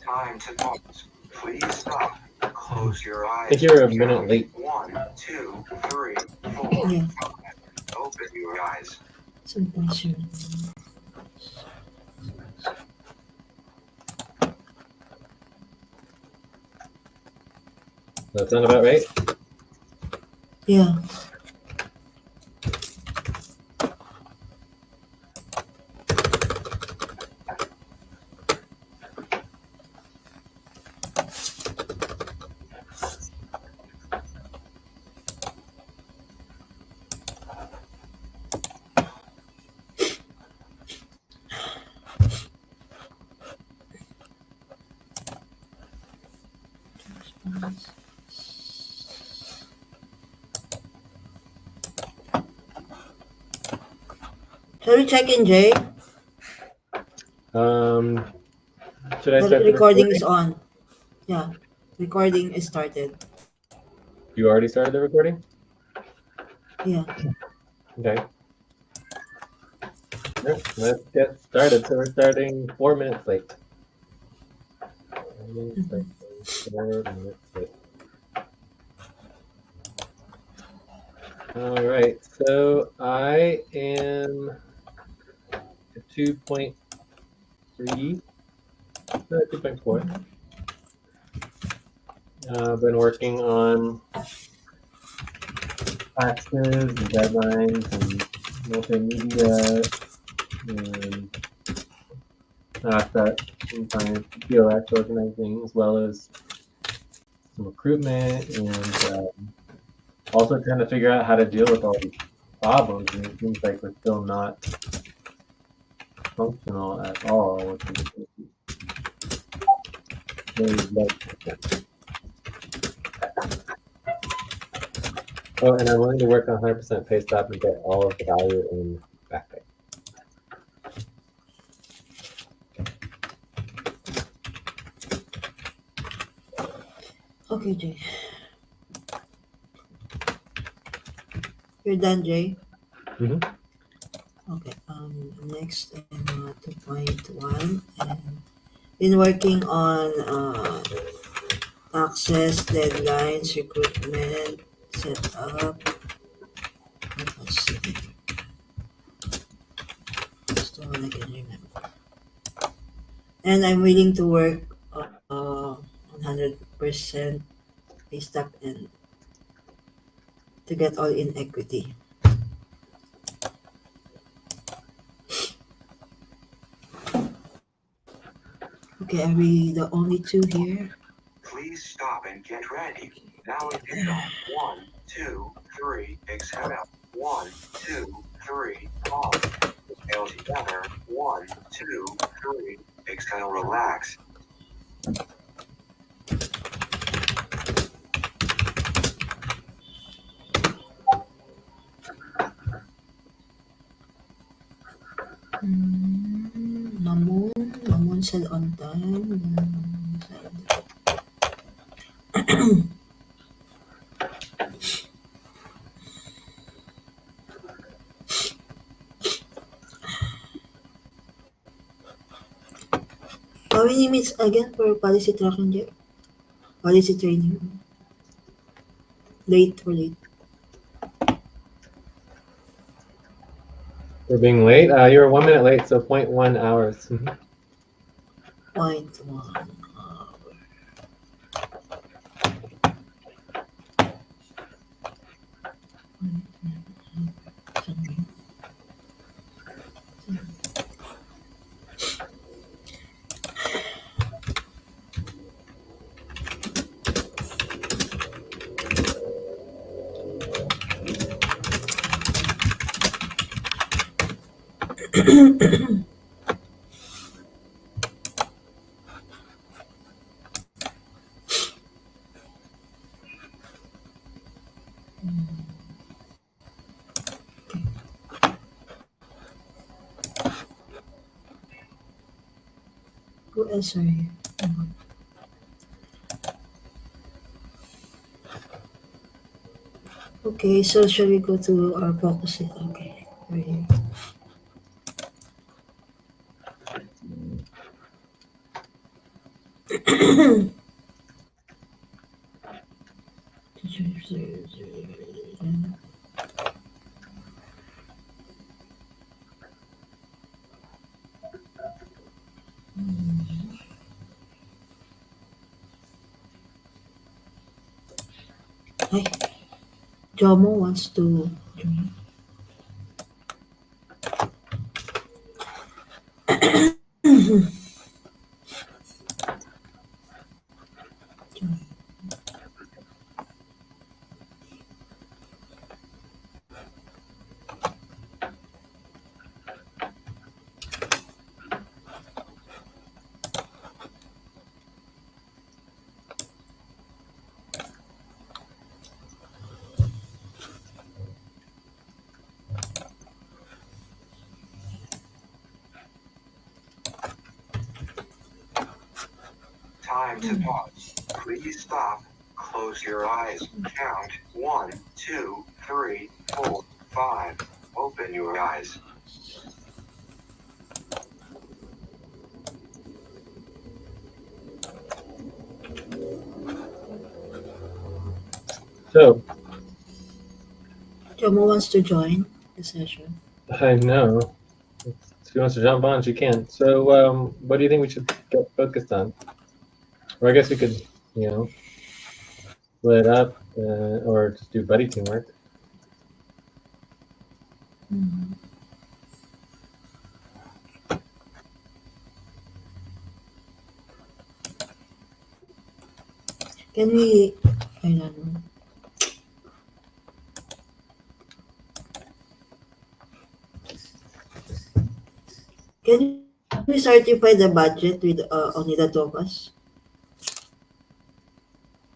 Time to pause. Please stop. Close your I eyes. think you're a minute Count late. 1, 2, 3, 4, Yeah. 5. Open your eyes. Sometimes you. Does that sound about right? Yeah. Shall we check in, Jay? Should I The start the recording is recording? on. Yeah. Recording is started. You already started the recording? Yeah. Okay. Let's get started. So we're starting 4 minutes late. 4 minutes late. All right. So I am 2.3, no, 2.4. I've been working on classes and deadlines and multimedia and that sometimes POX organizing, as well as some recruitment and also trying to figure out how to deal with all these problems. And it seems like we're still not functional at all, which is really like. Oh, and I'm willing to work on 100% pay stop and get all of the value in back pay. Okay, Jay. You're done, Jay? Mm-hmm. Okay. Next, I'm 2.1 and been working on access, deadlines, recruitment, setup. Let's see. That's the one I can remember. And I'm willing to work 100% pay stop and to get all in equity. Okay, are we the only two here? Please stop and get ready. Now inhale. 1, 2, 3. Exhale. 1, 2, 3. Pause. Exhale together. 1, 2, 3. Exhale, relax. Mamoon said on time. How many minutes again for policy tracking, Jay? Policy training. Late or late? We're being late. You were 1 minute late, so 0.1 hours. Mm-hmm. 0.1. Who else are here? Okay, so shall we go to our focus? Okay. We're here. Ay, Jomo wants to join. Time to pause. Please stop. Close your eyes. Count 1, 2, 3, 4, 5. Open your eyes. So, Jomo wants to join the session. I know. If she wants to jump on, she can. So, what do you think we should get focused on? Or I guess we could, split up or just do buddy teamwork. Mhm. Can we? I don't know. Can we certify the budget with only the two of us?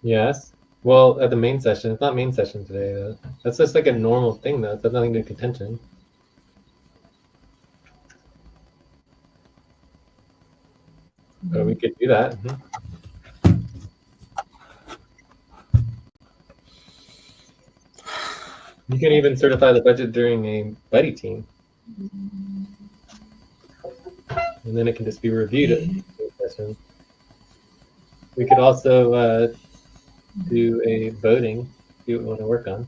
Yes. Well, at the main session. It's not main session today, though. That's just like a normal thing, though. It has nothing to do with contention. But we could do that. You can even certify the budget during a buddy team. And then it can just be reviewed at the main session. We could also do a voting, see what we want to work on.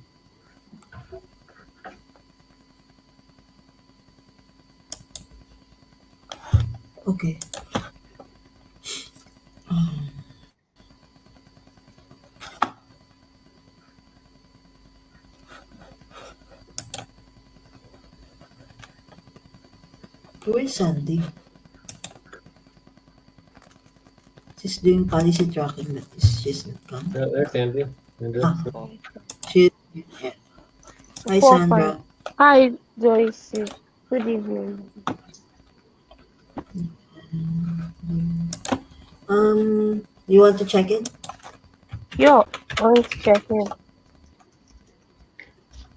Okay. Where's Sandy? She's doing policy tracking, but she's not come. There's Sandy. Ah, she. Yeah. Hi, Four five. Sandra. Hi, Joyce. Good evening. You want to check in? Yo, I want to check in.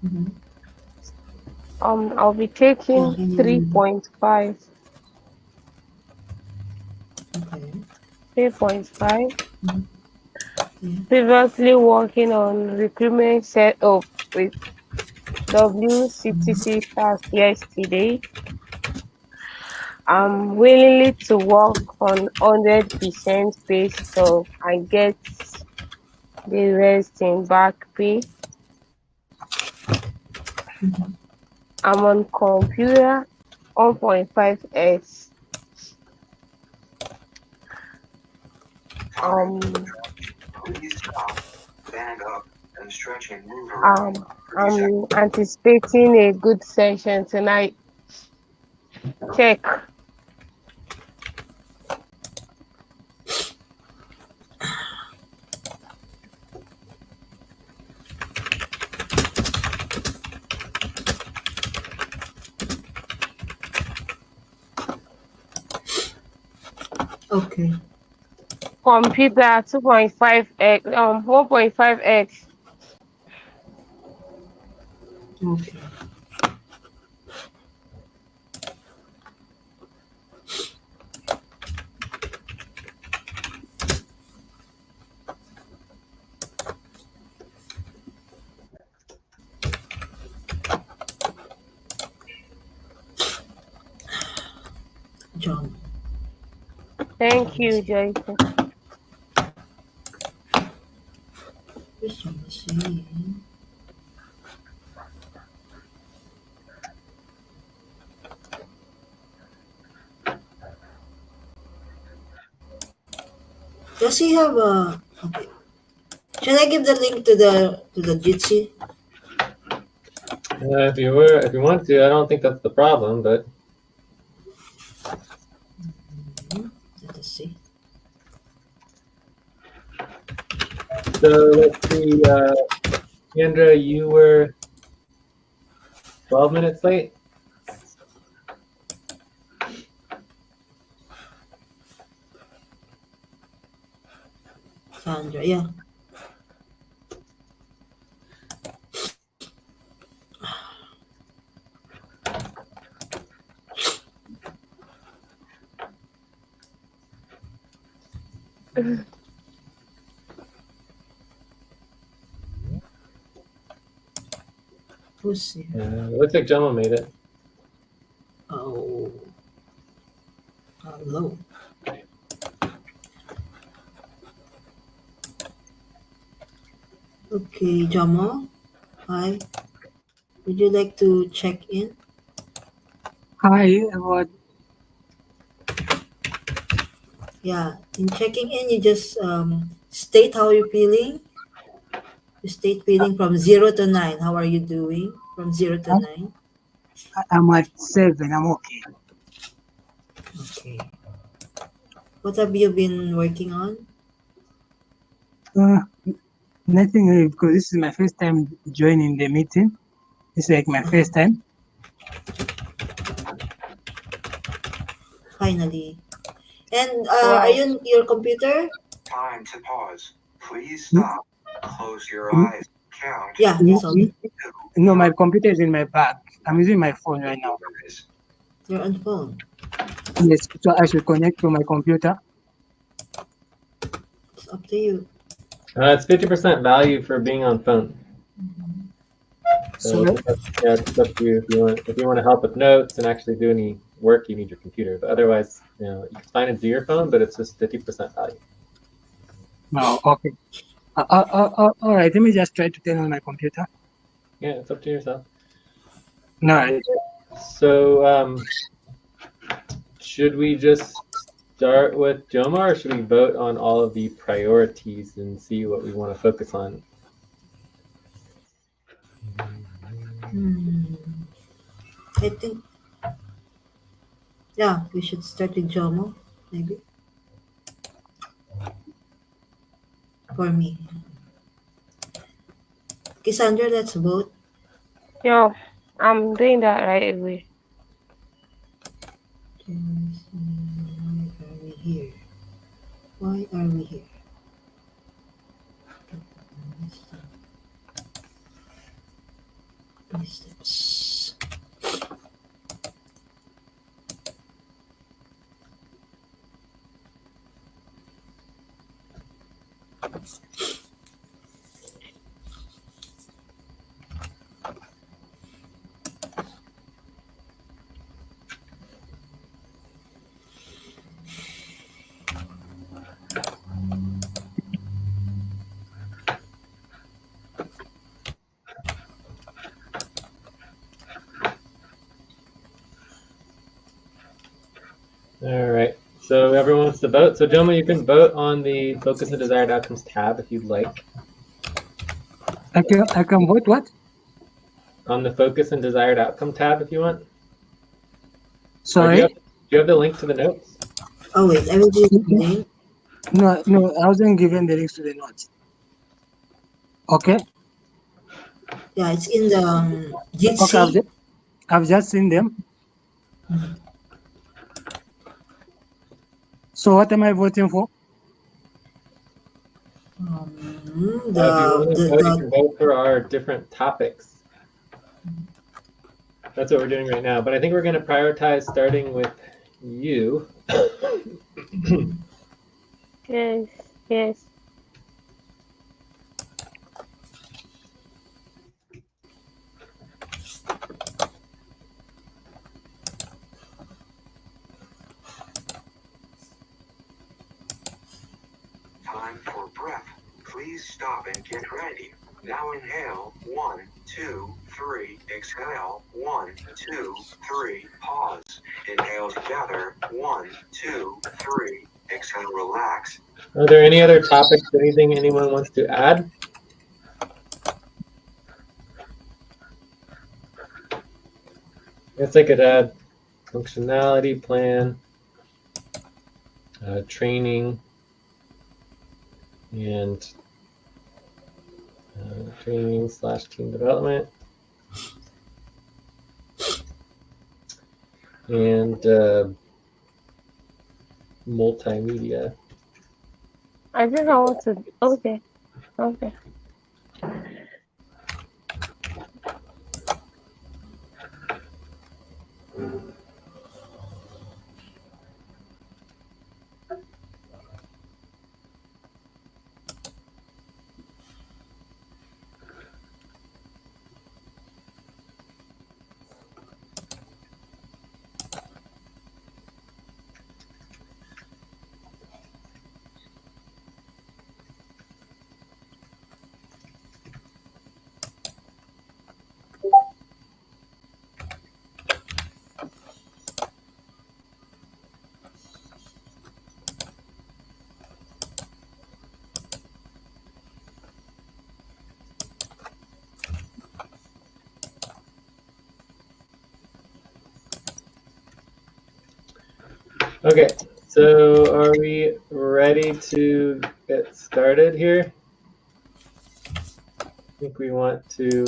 Mm-hmm. I'll be taking Yeah, 3.5. Okay. 3.5. Yeah. Previously working on recruitment setup with WCTC task yesterday. I'm willing to work on 100% base so I get the rest in back pay. Mhm. I'm on computer 1.5x. Please stop. Stand up and stretch and move around. I'm anticipating a good session tonight. Check. Okay. Computer 2.5x, 1.5x. Okay. John. Thank you, Joyce. Where's your machine? Does he have a? Okay. Should I give the link to the Jitsi? If you want to, I don't think that's the problem, but Let us see. so let's see. Kendra, you were 12 minutes late. Sandra, yeah. Who's here? Looks like Jamal made it. Oh, hello. Okay, Jamal. Hi. Would you like to check in? Hi, what? Yeah. In checking in, you just state how you're feeling. You state feeling from 0 to 9. How are you doing? From 0 to 9. I'm at 7. I'm okay. Okay. What have you been working on? Uh, Nothing really because this is my first time joining the meeting. It's like my first time. Finally. And Wow. are you on your computer? Time to pause. Please stop. Close your Hmm? eyes. Count. Yeah, that's all. No, my computer is in my bag. I'm using my phone right now. You're on the phone. Yes, so I should connect to my computer. It's up to you. It's 50% value for being on phone. So Sorry? it's up to you if you want to help with notes and actually do any work, you need your computer. But otherwise, it's fine to do your phone, but it's just 50% value. No, okay. All right, let me just try to turn on my computer. Yeah, it's up to yourself. No, So should we just start with Joma, or should we vote on all of the priorities and see what we want to focus on? I think, yeah, we should start with Jomo, maybe. For me. Cassandra, let's vote. Yo, I'm doing that right away. Why are we here? Why are we here? Steps. All right. So everyone wants to vote. So Joma, you can vote on the focus and desired outcomes tab if you'd like. I can vote what? On the focus and desired outcome tab if you want. Or Sorry? do you have the link to the notes? Oh, wait, I will do the link. No, I wasn't given the links to the notes. Okay? Yeah, it's in the Okay, Jitsi. I've just seen them. So what am I voting for? If you want to vote, you can vote for our different topics. That's what we're doing right now. But I think we're going to prioritize starting with you. Yes. Time for breath. Please stop and get ready. Now inhale. 1, 2, 3. Exhale. 1, 2, 3. Pause. Inhale together. 1, 2, 3. Exhale. Relax. Are there any other topics, anything anyone wants to add? I guess I could add functionality plan, training, and training/team development, and multimedia. I think I want to. Okay. Okay, so are we ready to get started here? I think we want to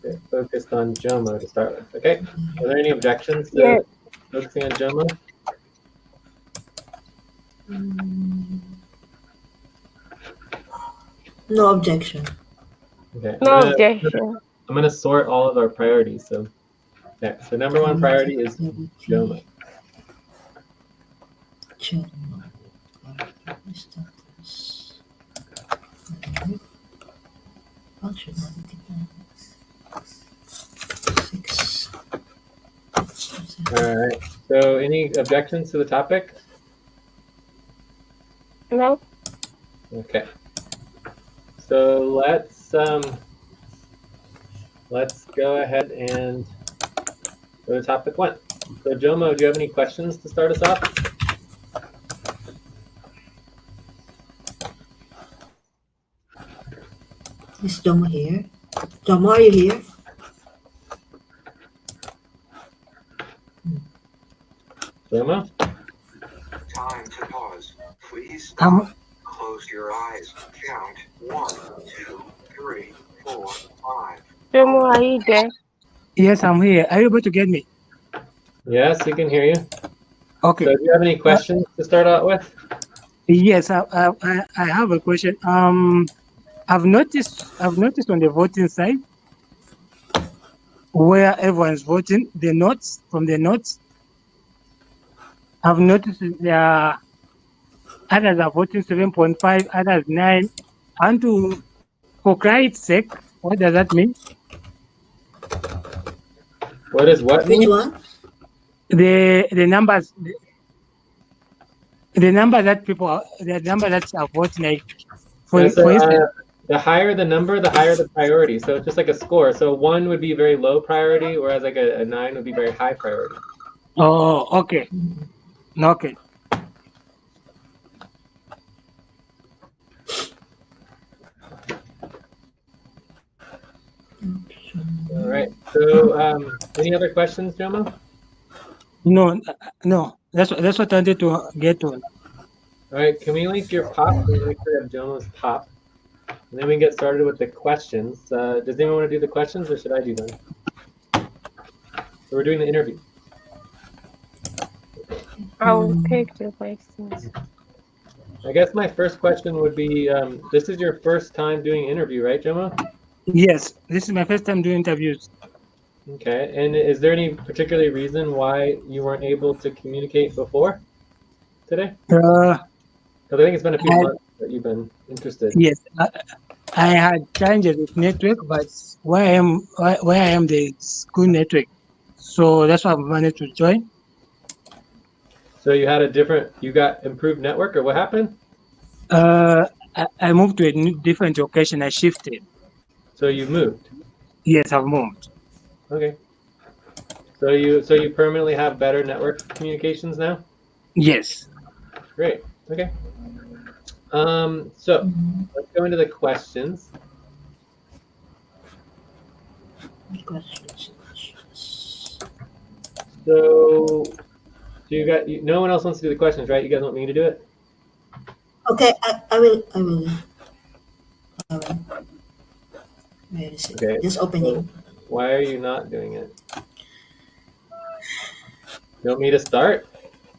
get focused on Jomo to start with. Okay, are there any objections to Yes. focusing on Jomo? No objection. Okay, No objection. I'm gonna sort all of our priorities. So, yeah, so number one priority is Jomo. Jomo. Status. Functionality plan. 6. All right. So, any objections to the topic? No. Okay. So let's go ahead and go to topic 1. So Jomo, do you have any questions to start us off? Is Jomo here? Jomo, are you here? Jomo? Time to pause. Please stop. Um, Close your eyes. Count. 1, 2, 3, 4, 5. Jomo, are you there? yes, I'm here. Are you able to get me? Yes, we can hear you. Okay. So do you have any questions to start out with? Yes, I have a question. I've noticed on the voting side where everyone's voting, the notes, I've noticed there are others are voting 7.5, others 9. And for Christ's sake, what does that mean? What is what Which mean? one? The numbers that are voting, like for Yeah, so, instance. the higher the number, the higher the priority. So it's just like a score. So 1 would be very low priority, whereas like a 9 would be very high priority. Oh, okay. Okay. All right. So any other questions, Jomo? No. That's what I wanted to get on. All right, can we link your pop? Can we make sure we have Jomo's pop? And then we can get started with the questions. Does anyone want to do the questions or should I do them? So we're doing the interview. I will take the questions. I guess my first question would be, this is your first time doing an interview, right, Jomo? Yes, this is my first time doing interviews. Okay, and is there any particular reason why you weren't able to communicate before today? Because I think it's been a few months that you've been interested. Yes, I had challenges with network, but where I am, there is good network, so that's why I managed to join. So you had you got improved network, or what happened? I moved to a different location. I shifted. So you moved. Yes, I've moved. Okay. So you permanently have better network communications now? Yes. Great. Okay. So Mhm. let's go into the questions. Questions. So no one else wants to do the questions, right? You guys want me to do it? Okay, I will. I will. I will. Where is it? Okay. Just So opening. why are you not doing it? You want me to start?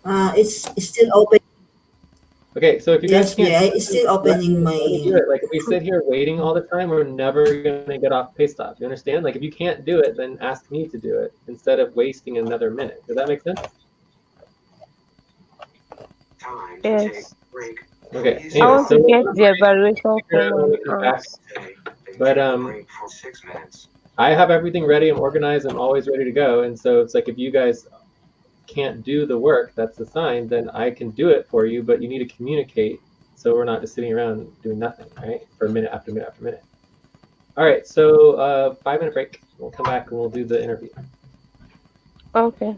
It's still open. Okay, so if you guys Yes, can't yeah, do it's it, still opening my. let me do it. Like if we sit here waiting all the time, we're never gonna get off pace stop. You understand? Like if you can't do it, then ask me to do it instead of wasting another minute. Does that make sense? Time to take Yes. a break. Okay. Please I Anyway, want so to stop. get we'll the evaluation figure out from when my we come back. aunt. Say, then But take a break for 6 minutes. I have everything ready. I'm organized. I'm always ready to go. And so it's like if you guys can't do the work that's assigned, then I can do it for you. But you need to communicate so we're not just sitting around doing nothing, right? For minute after minute after minute. All right. So 5 minute break. We'll come back and we'll do the interview. Okay.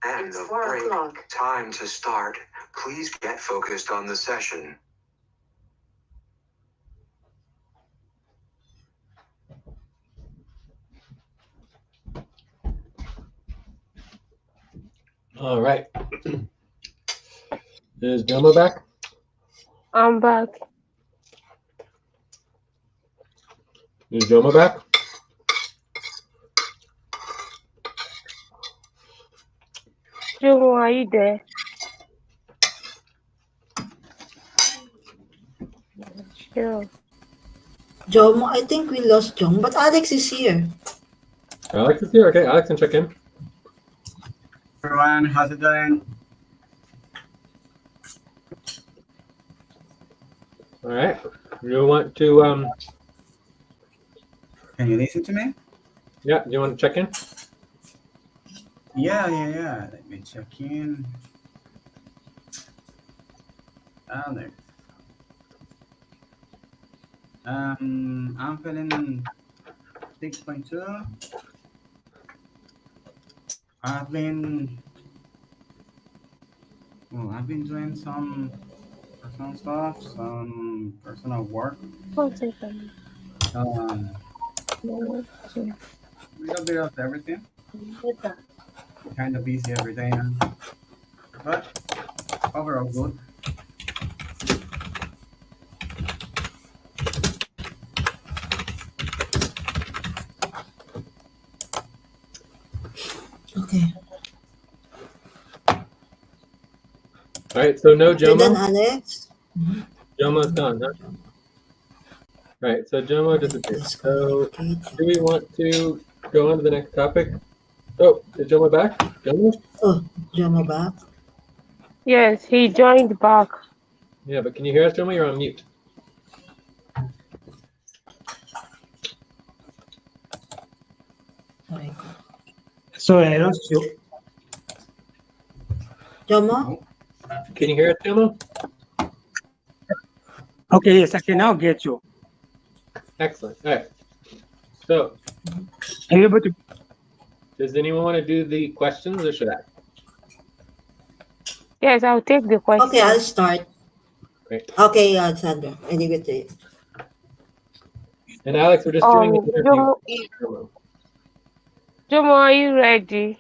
End It's of 4 break. o'clock. Time to start. Please get focused on the session. All right. Is Jomo back? I'm back. Is Jomo back? Jomo, are you there? Sure. Jomo, I think we lost Jomo, but Alex is here. Alex is here. Okay, Alex can check in. Everyone, how's it going? All right. You want to Can you listen to me? yeah, you want to check in? Yeah. Let me check in. Alex. I'm feeling 6.2. I've been doing some personal stuff, some personal work. 1 second. Um, No, sure. a little bit of everything. Kind of busy every day now, but overall good. Okay. All right. So no Okay then, Jomo. Alex. Jomo's gone. Huh? All right. So Jomo disappeared. So do we want to go on to the next topic? Oh, is Jomo back? Jomo? Oh, Jomo back. Yes, he joined back. Yeah, but can you hear us, Jomo? You're on mute. Sorry. So I lost you. Jomo? Can you hear us, Jomo? Okay, yes, I can now get you. Excellent. All right. So, Are you able to? does anyone want to do the questions, or should I? Yes, I'll take the question. Okay, I'll start. Great. Okay, Sandra, I leave it to you. And Alex, we're just doing an interview. Jomo, Jomo, are you ready?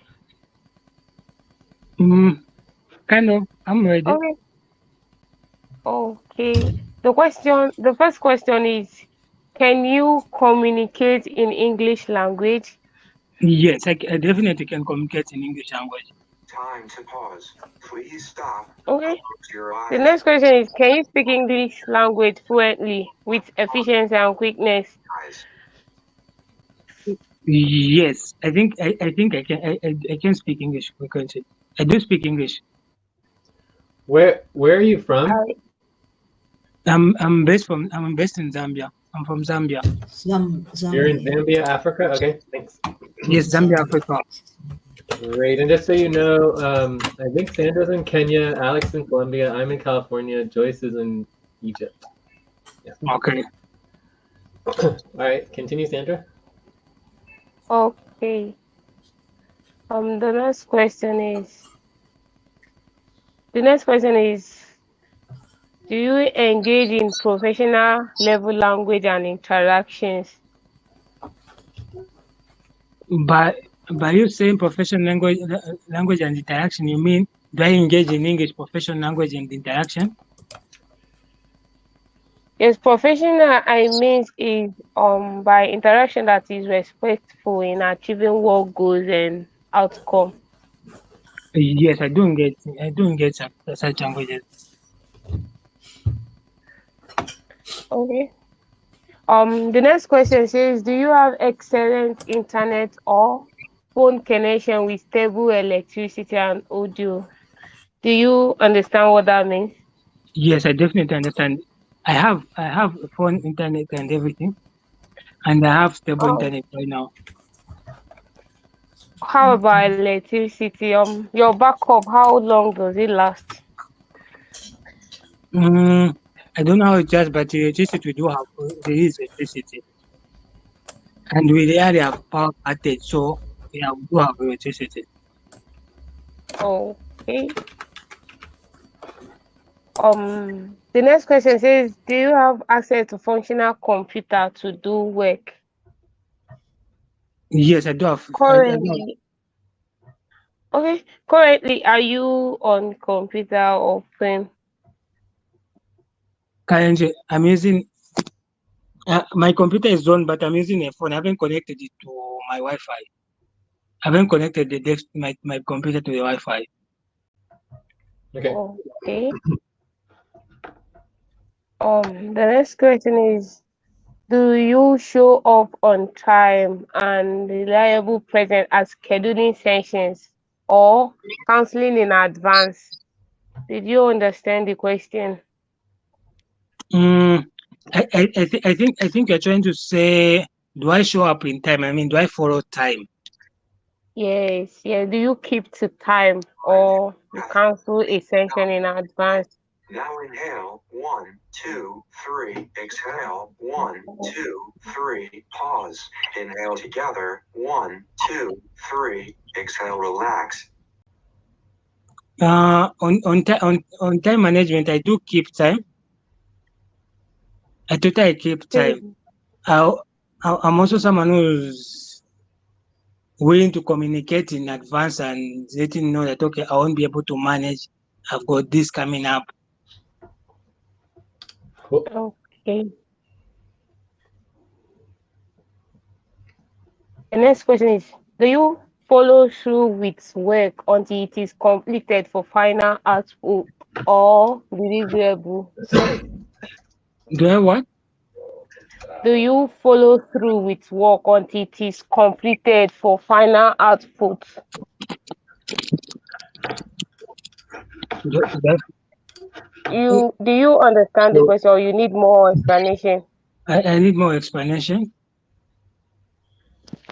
Kind of. I'm ready. Okay. Okay. The first question is, can you communicate in English language? Yes, I definitely can communicate in English language. Time to pause. Please stop. Okay. Close your The eyes. next question is, can you speak English language fluently with efficiency and quickness? Yes, I think I can speak English because I do speak English. Where are you from? I'm based in Zambia. I'm from Zambia. Zambia. You're in Zambia, Africa? Okay, thanks. Yes, Zambia, Africa. Great. And just so you know, I think Sandra's in Kenya, Alex in Colombia, I'm in California, Joyce is in Egypt. Yeah. Okay. All right, continue, Sandra. Okay. The next question is, do you engage in professional level language and interactions? By you saying professional language and interaction, you mean do I engage in English professional language and interaction? Yes, professional I mean is by interaction that is respectful in achieving work goals and outcome. Yes, I do engage such languages. Okay. The next question says, do you have excellent internet or phone connection with stable electricity and audio? Do you understand what that means? Yes, I definitely understand. I have a phone, internet, and everything, and I have stable internet right now. How about electricity? Your backup, how long does it last? I don't know how it just, but electricity there is electricity, and we rarely have power outage, so yeah, we do have electricity. Okay. The next question says, do you have access to functional computer to do work? Yes, I do have. Currently, okay. Currently, are you on computer or phone? Currently, I'm using my computer is on, but I'm using a phone. I haven't connected it to my Wi-Fi. I haven't connected my computer to the Wi-Fi. Okay. Okay. The next question is, do you show up on time and reliable present at scheduling sessions or counseling in advance? Did you understand the question? Mm, I think you're trying to say, do I show up in time? I mean, do I follow time? Yes, yeah. Do you keep to time or you cancel a session in advance? Now inhale, 1, 2, 3. Exhale, 1, 2, 3. Pause. Inhale together, 1, 2, 3. Exhale, relax. On time management, I do keep time. I totally keep time. Okay. I'm also someone who's willing to communicate in advance and letting know that, okay, I won't be able to manage. I've got this coming up. Cool. Okay. The next question is, do you follow through with work until it is completed for final output or deliverable? Do I what? Do you follow through with work until it is completed for final output? Do you understand the So, question or you need more explanation? I need more explanation.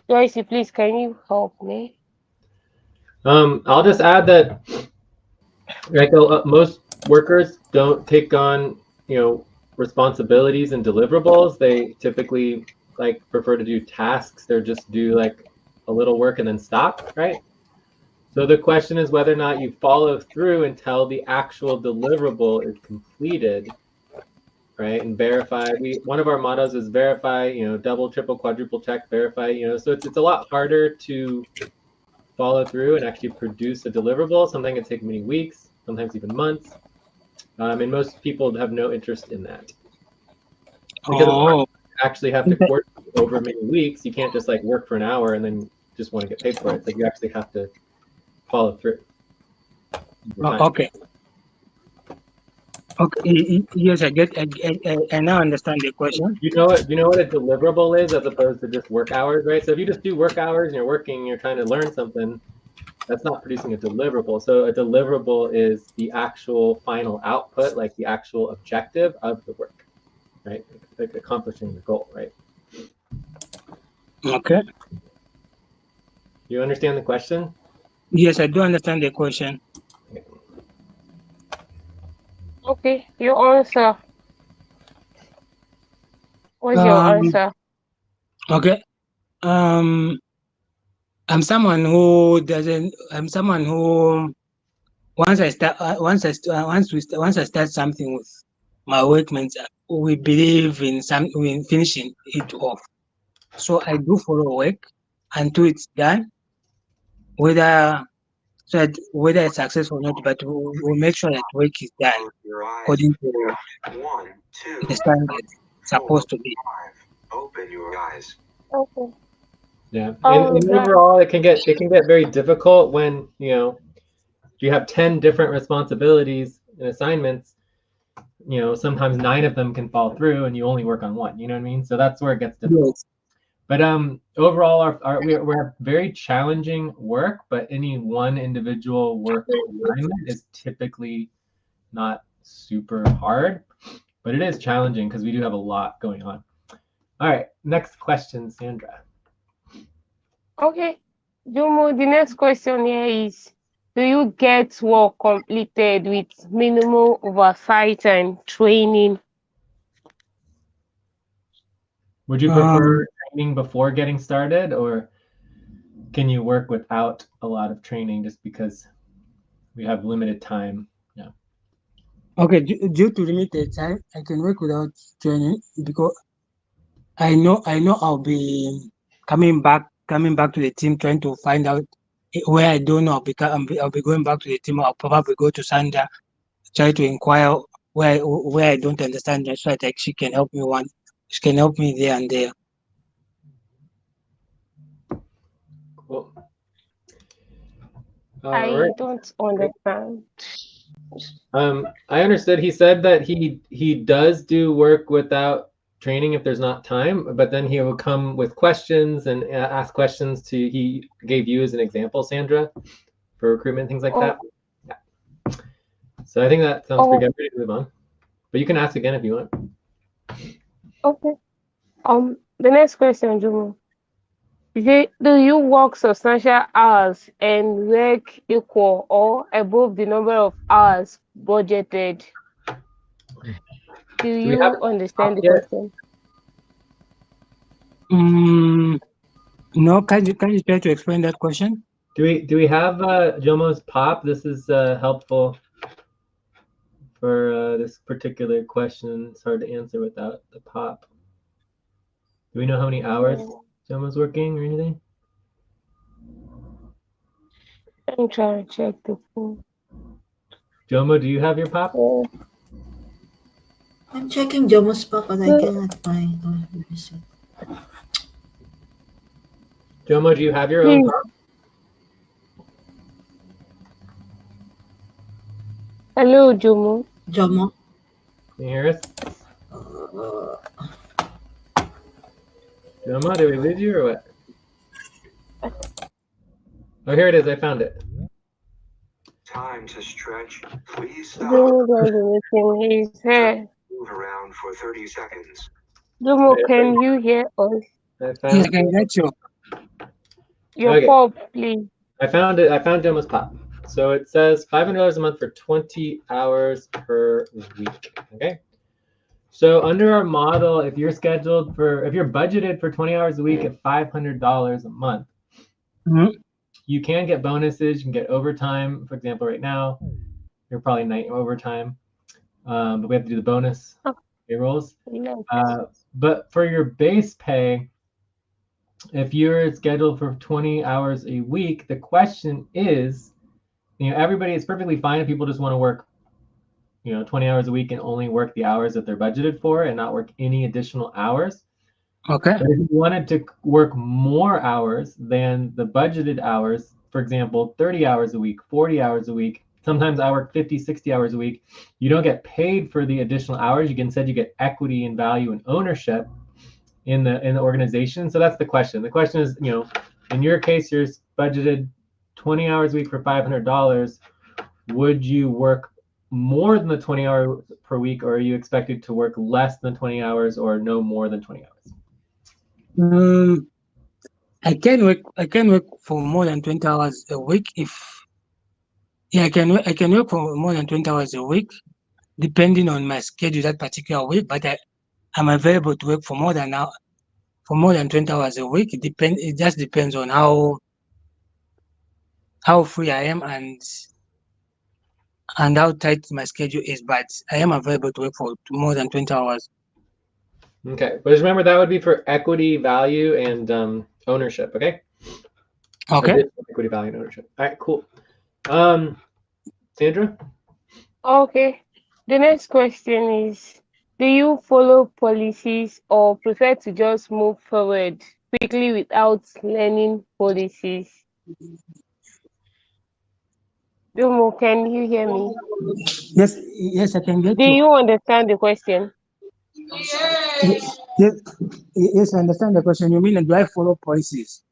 Joyce, please can you help me? I'll just add that like most workers don't take on, responsibilities and deliverables. They typically like prefer to do tasks. They're just do like a little work and then stop, right? So the question is whether or not you follow through until the actual deliverable is completed, right? And verify. One of our mottos is verify, double, triple, quadruple check, verify, so it's a lot harder to follow through and actually produce a deliverable. Something can take many weeks, sometimes even months. And most people have no interest in that. Because Oh, you actually have to work over many weeks. You can't just like work for an hour and then just want to get paid for it. It's like you actually have to follow through. okay. Okay. Yes, I now understand the question. You know what a deliverable is as opposed to just work hours, right? So if you just do work hours and you're working, you're trying to learn something, that's not producing a deliverable. So a deliverable is the actual final output, like the actual objective of the work, right? Like accomplishing the goal, right? Okay. You understand the question? Yes, I do understand the question. Okay, your answer. What's your Um. answer? Okay. Um. I'm someone who doesn't. I'm someone who once I start once I start something with my workmates, we believe in finishing it off. So I do follow work until it's done, whether whether it's successful or not. But we'll make sure that work is done Close your eyes. according to 1, 2, the standard it's 4, supposed to be. 5. Open your eyes. Okay. Yeah. Oh, And overall, it can get very difficult when if you have 10 different responsibilities and assignments. Sometimes 9 of them can fall through, and you only work on one. You know what I mean? So that's where it gets difficult. Yes. But overall, we have very challenging work, but any one individual work assignment is typically not super hard, but it is challenging because we do have a lot going on. All right, next question, Sandra. okay. Jomo, the next question here is, do you get work completed with minimal oversight and training? Would you prefer training before getting started, or can you work without a lot of training just because we have limited time. Yeah. Okay, due to limited time, I can work without training because I know I'll be coming back to the team, trying to find out where I don't know. I'll be going back to the team. I'll probably go to Sandra, try to inquire where I don't understand, so that she can help me she can help me there and there. Cool. I All right. don't understand. I understood he said that he does do work without training if there's not time, but then he will come with questions and ask questions to. He gave you as an example, Sandra, for recruitment, things like Oh, that. Yeah. So I think that sounds pretty oh, good. Ready to move on, but you can ask again if you want. okay. The next question, Jumo. Do you work substantial hours and work equal or above the number of hours budgeted? Do Do we have you understand the yet? question? No, can you try to explain that question? Do we have Jomo's pop? This is helpful for this particular question. It's hard to answer without the pop. Do we know how many hours Jomo's working or anything? I'm trying to check the phone. Jomo, do you have your pop? Oh, I'm checking Jomo's pop, but I cannot find. Oh, where is it? Jomo, do you have your own please, pop? hello, Jumo. Jomo. Can you hear us? Uh, Jomo, did we lose you or what? Oh, here it is. I found it. Time to stretch. Please stop. Jumo don't be making his hair. Move around for 30 seconds. Jumo, can you hear us? I Yes, found I can get you. Your Okay. pop, please. I found it. I found Jomo's pop. So it says $500 a month for 20 hours per week. Okay. So under our model, if you're budgeted for 20 hours a week at $500 a month, Mhm. you can get bonuses. You can get overtime. For example, right now, you're probably night overtime, but we have to do the bonus Oh, payrolls. yes. But for your base pay, if you're scheduled for 20 hours a week, the question is, everybody, it's perfectly fine if people just want to work 20 hours a week and only work the hours that they're budgeted for and not work any additional hours. Okay. But if you wanted to work more hours than the budgeted hours, for example, 30 hours a week, 40 hours a week, sometimes I work 50, 60 hours a week, you don't get paid for the additional hours. Instead, you get equity and value and ownership in the organization. So that's the question. The question is, in your case, you're budgeted 20 hours a week for $500. Would you work more than the 20 hours per week, or are you expected to work less than 20 hours or no more than 20 hours? I can work for more than 20 hours a week I can work for more than 20 hours a week, depending on my schedule that particular week, but I'm available to work for more than 20 hours a week. It just depends on how free I am and how tight my schedule is, but I am available to work for more than 20 hours. Okay, but just remember that would be for equity, value, and ownership. Okay. Okay. Additional equity, value, and ownership. All right, cool. Sandra. Okay. The next question is, do you follow policies or prefer to just move forward quickly without learning policies? Jumo, can you hear me? Yes, I can get Do you. you understand the question? Yes, I understand the question. You mean, do I follow policies?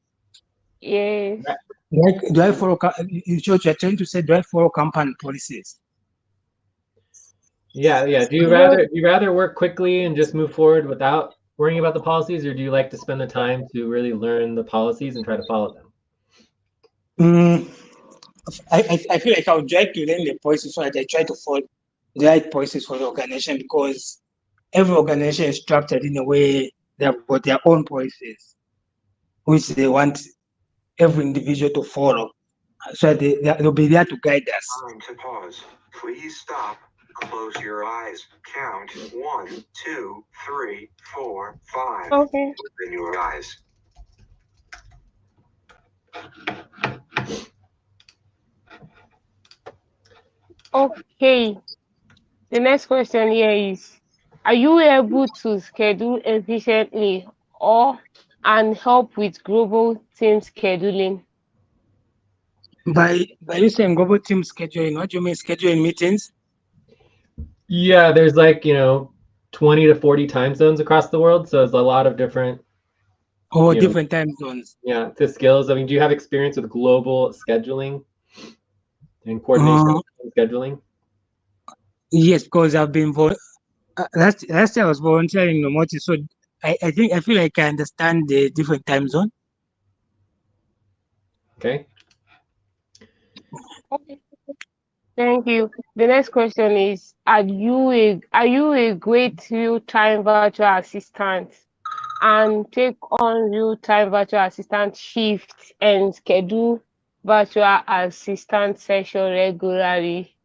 Yes. Do I follow? You're trying to say, do I follow company policies? Yeah. Do you rather work quickly and just move forward without worrying about the policies, or do you like to spend the time to really learn the policies and try to follow them? I feel like I would like to learn the policies so that I try to follow the right policies for the organization, because every organization is structured in a way they have got their own policies, which they want every individual to follow. so they'll be there to guide us. Time to pause. Please stop. Close your eyes. Count 1, 2, 3, 4, 5. Okay. Open your eyes. Okay. The next question here is, are you able to schedule efficiently or and help with global team scheduling? By you saying global team scheduling, what do you mean scheduling meetings? Yeah, there's like, 20 to 40 time zones across the world, so there's a lot of different, Or you know, different time zones? the skills. I mean, do you have experience with global scheduling and coordination and scheduling? Yes, because I've been last year I was volunteering in Nomoti, so I feel like I understand the different time zone. Okay. Okay. Thank you. The next question is, are you a great real-time virtual assistant and take on real-time virtual assistant shifts and schedule virtual assistant session regularly?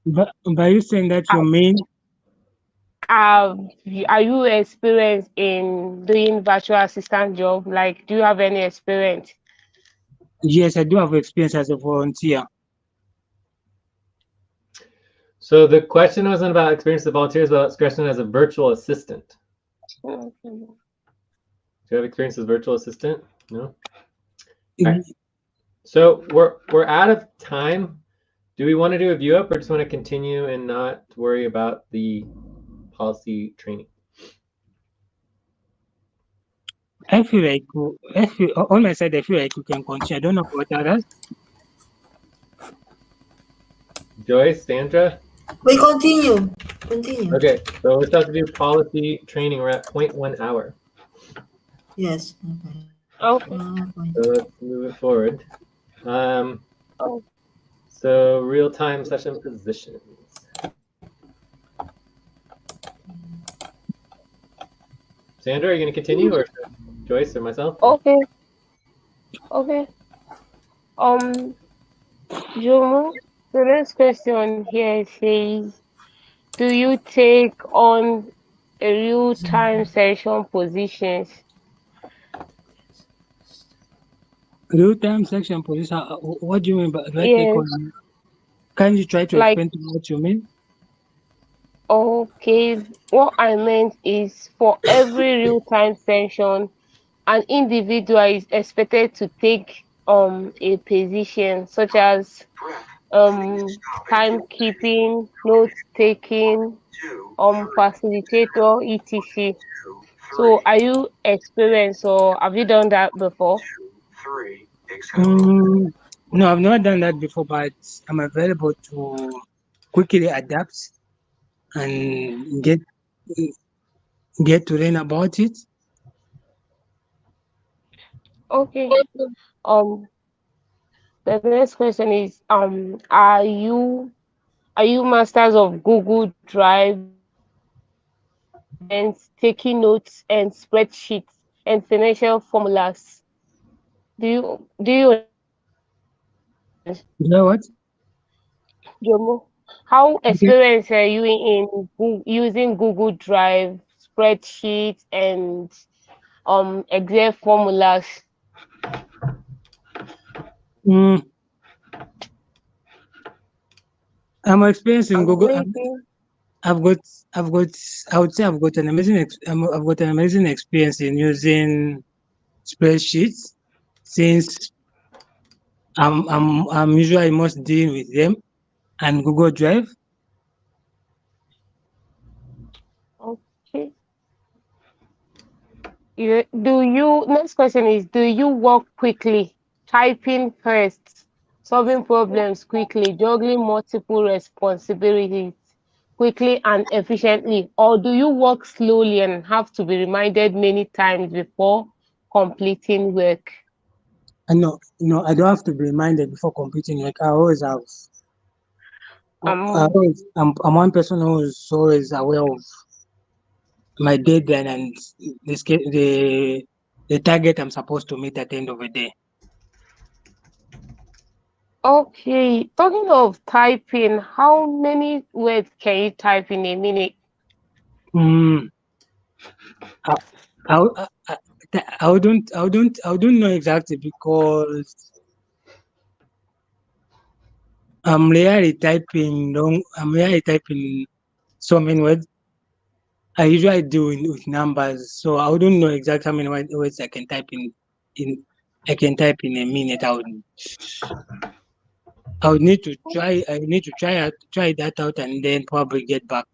But by you saying that, you mean Are you experienced in doing virtual assistant job? Like, do you have any experience? yes, I do have experience as a volunteer. So the question wasn't about experience of volunteers, but it's question as a virtual assistant. Do you have experience as virtual assistant? No. Right. So we're out of time. Do we want to do a view up, or just want to continue and not worry about the policy training? I feel like on my side, I feel like we can continue. I don't know what others. Joyce, Sandra? We continue. Continue. Okay, so we're supposed to do policy training. We're at 0.1 hour. Yes. Okay. Okay. So let's move it forward. Oh. So real-time session positions. Sandra, are you going to continue, or Joyce or myself? Okay. Okay. Jomo, the next question here says, do you take on a real-time session positions? Real-time section position. What do you mean by do I take Yes. on? Can you try to Like, explain to me what you mean? okay, what I meant is for every real-time session, an individual is expected to take a position such as Breath. Please stop and get timekeeping, note taking, 2, 3, facilitator, etc. 2, So 3, are you experienced or have you done that before? 2, 3. Exhale. No, I've never done that before, but I'm available to quickly adapt and get to learn about it. Okay. Um the next question is are you masters of Google Drive and taking notes and spreadsheets and financial formulas? Do you You know what? Jomo, how Okay. experienced are you in using Google Drive, spreadsheets, and Excel formulas? Mm, I'm experienced in I'm Google. waiting. I've got, I would say I've got an amazing, I've got an amazing experience in using spreadsheets since I'm usually most dealing with them and Google Drive. Okay. Next question is, do you work quickly, typing first, solving problems quickly, juggling multiple responsibilities quickly and efficiently, or do you work slowly and have to be reminded many times before completing work? And no, I don't have to be reminded before computing. Like I always have. Um, I'm one person who's always aware of my deadline and the target I'm supposed to meet at the end of the day. Okay, talking of typing, how many words can you type in a minute? Mm, I, I don't know exactly because I'm rarely typing so many words. I usually do with numbers, so I wouldn't know exactly how many words I can type in I can type in a minute. I would need to try. I need to try that out and then probably get back.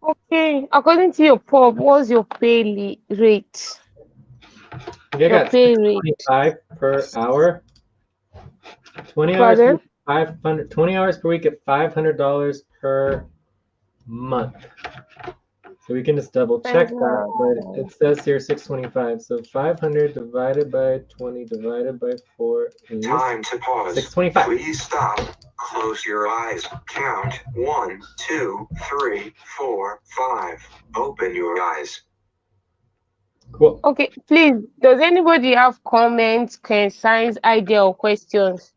Okay, according to your pub, what's your rate? You Your got pay rate, 625 per hour. 20 hours per pardon? week, 500. 20 hours per week at $500 per month. So we can just double check that, but it says here 625. So 500 divided by 20 divided by 4 is Time to pause. 625. Please stop. Close your eyes. Count 1, 2, 3, 4, 5. Open your eyes. Cool. Okay, please, does anybody have comments, concerns, idea, or questions?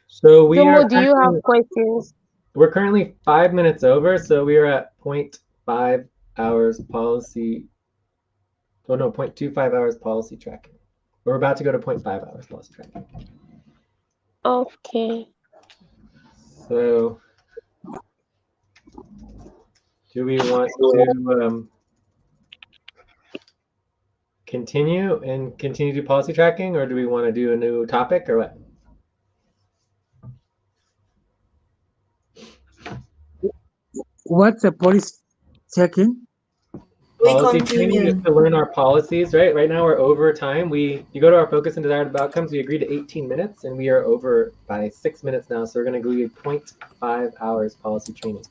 So we are Jomo, do you have questions? we're currently 5 minutes over, so we are at 0.5 hours policy. Oh no, 0.25 hours policy tracking. We're about to go to 0.5 hours policy tracking. Okay. So do we want to continue to do policy tracking, or do we want to do a new topic, or what? What's a policy checking? We Policy training is continue. to learn our policies, right? Right now we're over time. You go to our focus and desired outcomes, we agreed to 18 minutes, and we are over by 6 minutes now. So we're going to do 0.5 hours policy training.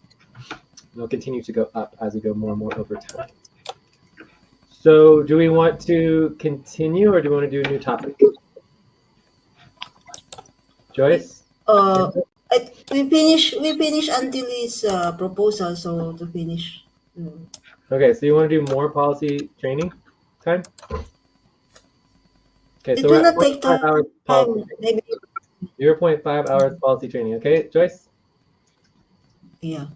It'll continue to go up as we go more and more over time. So do we want to continue, or do we want to do a new topic? Joyce? We finish until his proposal, so to finish. Okay, so you want to do more policy training time? Okay, It so will we're at not take 0.5 hours policy time. Maybe 0.5 hours policy training. Okay, Joyce? yeah.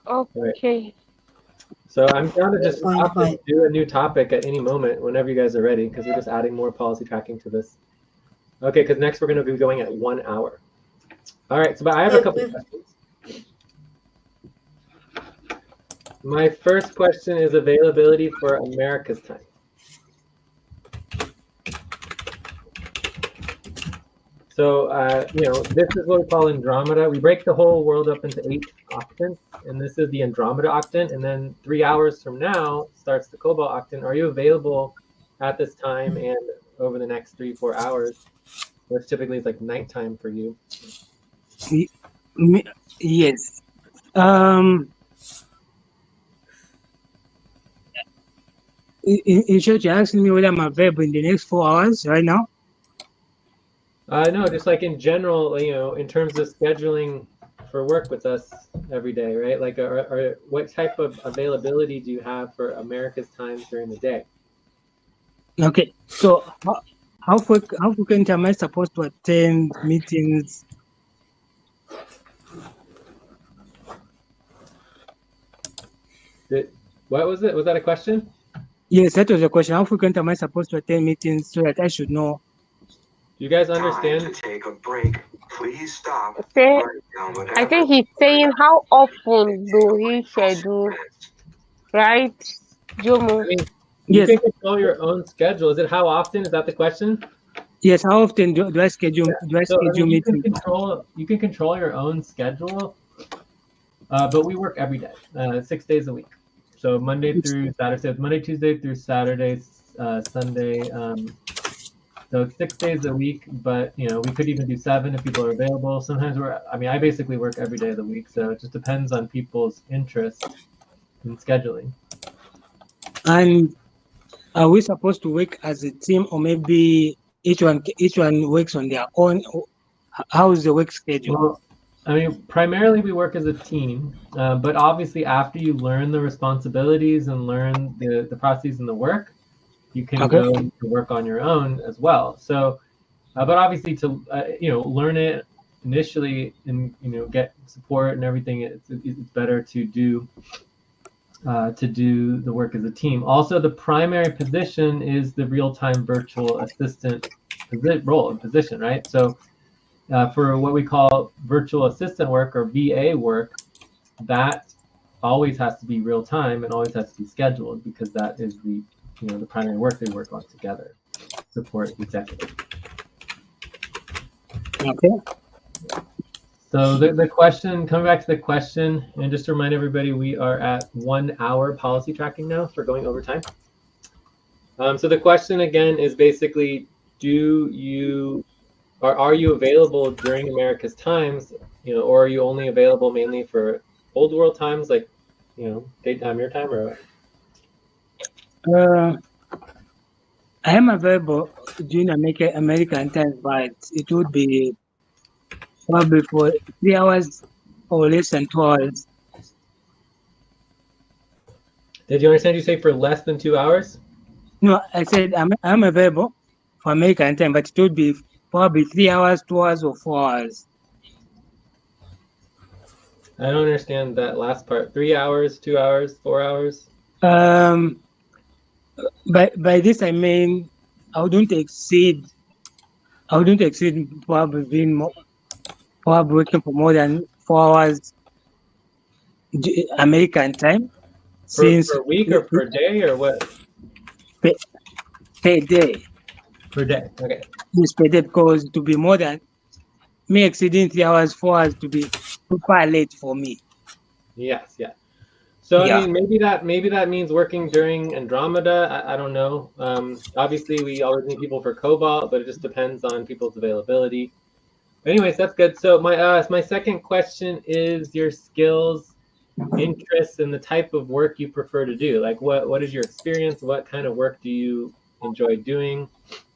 Okay. So I'm down to just stop 0.5. and do a new topic at any moment whenever you guys are ready, because we're just adding more policy tracking to this. Okay, because next we're going to be going at 1 hour. All right, so but I have a couple of questions. My first question is availability for America's time. So, this is what we call Andromeda. We break the whole world up into 8 octants, and this is the Andromeda octant. And then 3 hours from now starts the Cobalt octant. Are you available at this time and over the next 3-4 hours, which typically is like nighttime for you? Yes. In short, you're asking me whether I'm available in the next 4 hours right now? No, just like in general, in terms of scheduling for work with us every day, right? Like, what type of availability do you have for America's time during the day? Okay, so how frequent am I supposed to attend meetings? What was it? Was that a question? Yes, that was a question. How frequent am I supposed to attend meetings so that I should know? Do you guys Time understand? to take a break. Please stop. Okay. Write down whatever. I think he's saying how often do he schedule, right, Jomo? I mean, Yes. You can control your own schedule. Is it how often? Is that the question? Yes. How often do I schedule? Do I schedule you can meetings? control your own schedule, but we work every day, 6 days a week. So Monday through Saturday. So it's Monday, Tuesday through Saturday, Sunday. So it's 6 days a week, but we could even do 7 if people are available. Sometimes I basically work every day of the week, so it just depends on people's interest in scheduling. And are we supposed to work as a team, or maybe each one works on their own? How is the work schedule? Well, primarily we work as a team, but obviously after you learn the responsibilities and learn the processes and the work, you can go to work on your own as well. So but obviously to learn it initially and get support and everything, it's better to do the work as a team. Also, the primary position is the real-time virtual assistant role and position, right? So for what we call virtual assistant work or VA work, that always has to be real time and always has to be scheduled, because that is the primary work they work on together, support the executive. Okay. So the question, coming back to the question, and just to remind everybody, we are at 1 hour policy tracking now for going over time. So the question again is basically, are you available during America's times, or are you only available mainly for old world times, like daytime, your time, or I am available during American time, but it would be probably for 3 hours or less than 2 hours. Did you understand you say for less than 2 hours? No, I said I'm available for American time, but it would be probably 3 hours, 2 hours, or 4 hours. I don't understand that last part. 3 hours, 2 hours, 4 hours? By this I mean I wouldn't exceed probably working for more than 4 hours American time. Per week or per day or what? Per day. Per day, okay. Yes, per day, because to be more than me exceeding 3 hours, 4 hours to be super late for me. Yes, yeah. So Yeah. I mean, maybe that means working during Andromeda. I don't know. Obviously, we always need people for Cobalt, but it just depends on people's availability. Anyways, that's good. So my second question is your skills, interests, and the type of work you prefer to do. Like, what is your experience? What kind of work do you enjoy doing?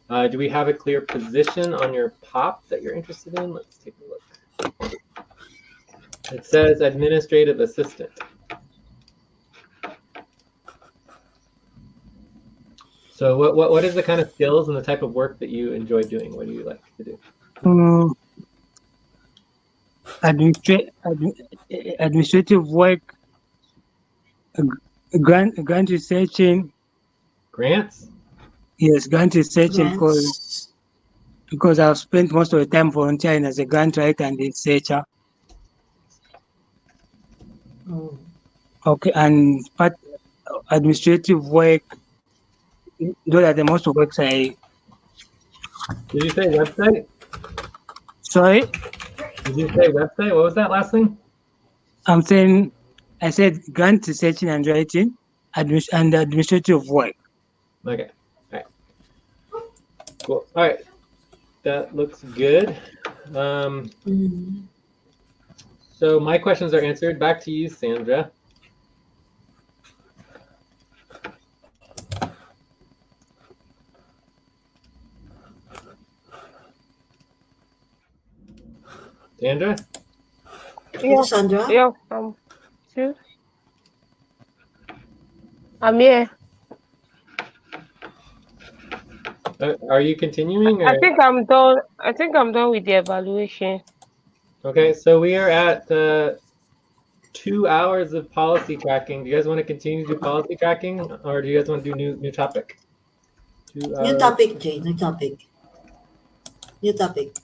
Do we have a clear position on your POP that you're interested in? Let's take a look. It says administrative assistant. So what is the kind of skills and the type of work that you enjoy doing? What do you like to do? Administrative work, grant researching. Grants? Yes, grant researching, Grants. because I've spent most of the time volunteering as a grant writer and researcher. Oh. Okay, and part administrative work. Those are the most works I. Did you say website? Sorry? Did you say website? What was that last thing? I said grant researching and writing, and administrative work. Okay. All right. Cool. All right. That looks good. So my questions are answered. Back to you, Sandra. Sandra? Yeah, Sandra? Yeah, I'm here. Are you continuing? Or? I think I'm done. I think I'm done with the evaluation. Okay, so we are at 2 hours of policy tracking. Do you guys want to continue to do policy tracking, or do you guys want to do new topic? New topic, Jay. New topic. New topic.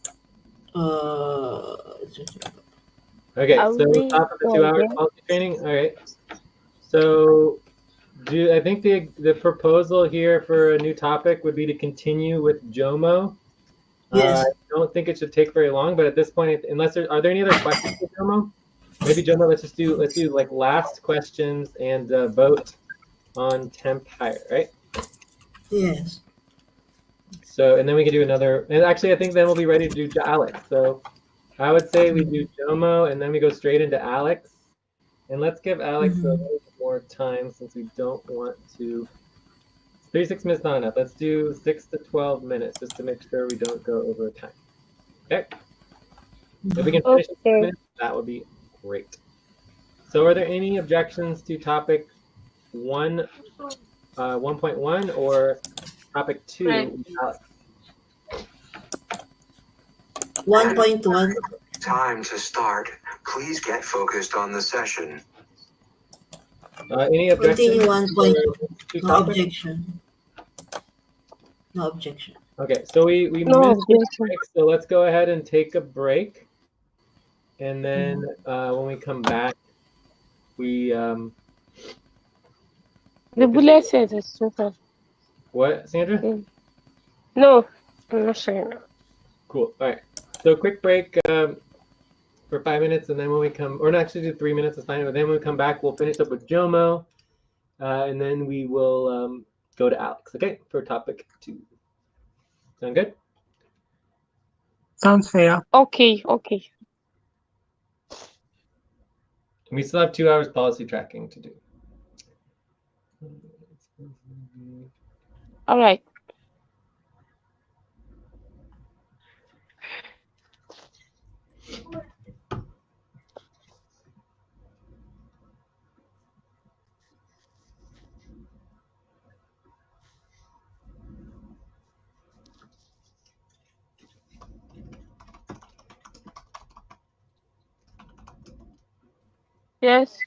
Okay, so top of the 2 hours policy training. All right. So I think the proposal here for a new topic would be to continue with JOMO. Yes. I don't think it should take very long, but at this point, unless are there any other questions for JOMO? Maybe JOMO, let's do like last questions and vote on temp hire, right? Yes. So, and then we can do another, and actually I think then we'll be ready to do Alex. So I would say we do JOMO and then we go straight into Alex. And let's give Alex a little more time since we don't want to. 36 minutes not enough. Let's do 6 to 12 minutes just to make sure we don't go over time. Okay. If we can finish in 6 minutes, that would be great. So are there any objections to topic 1.1 or topic 2? Alex? 1.1. Time to start. Please get focused on the session. Any objections? Continue 1.2. to No topic? objection. No objection. Okay, so we No missed the objection. break, so let's go ahead and take a break. And then when we come back, we The we'll bullet says it's super. what, Sandra? No, I'm not sure now. Cool. All right. So quick break for 5 minutes, and then when we come, or no, actually do 3 minutes is fine. But then when we come back, we'll finish up with Jomo, and then we will go to Alex. Okay, for topic 2. Sound good? Sounds fair. Okay. We still have 2 hours policy tracking to do. All right. Yes.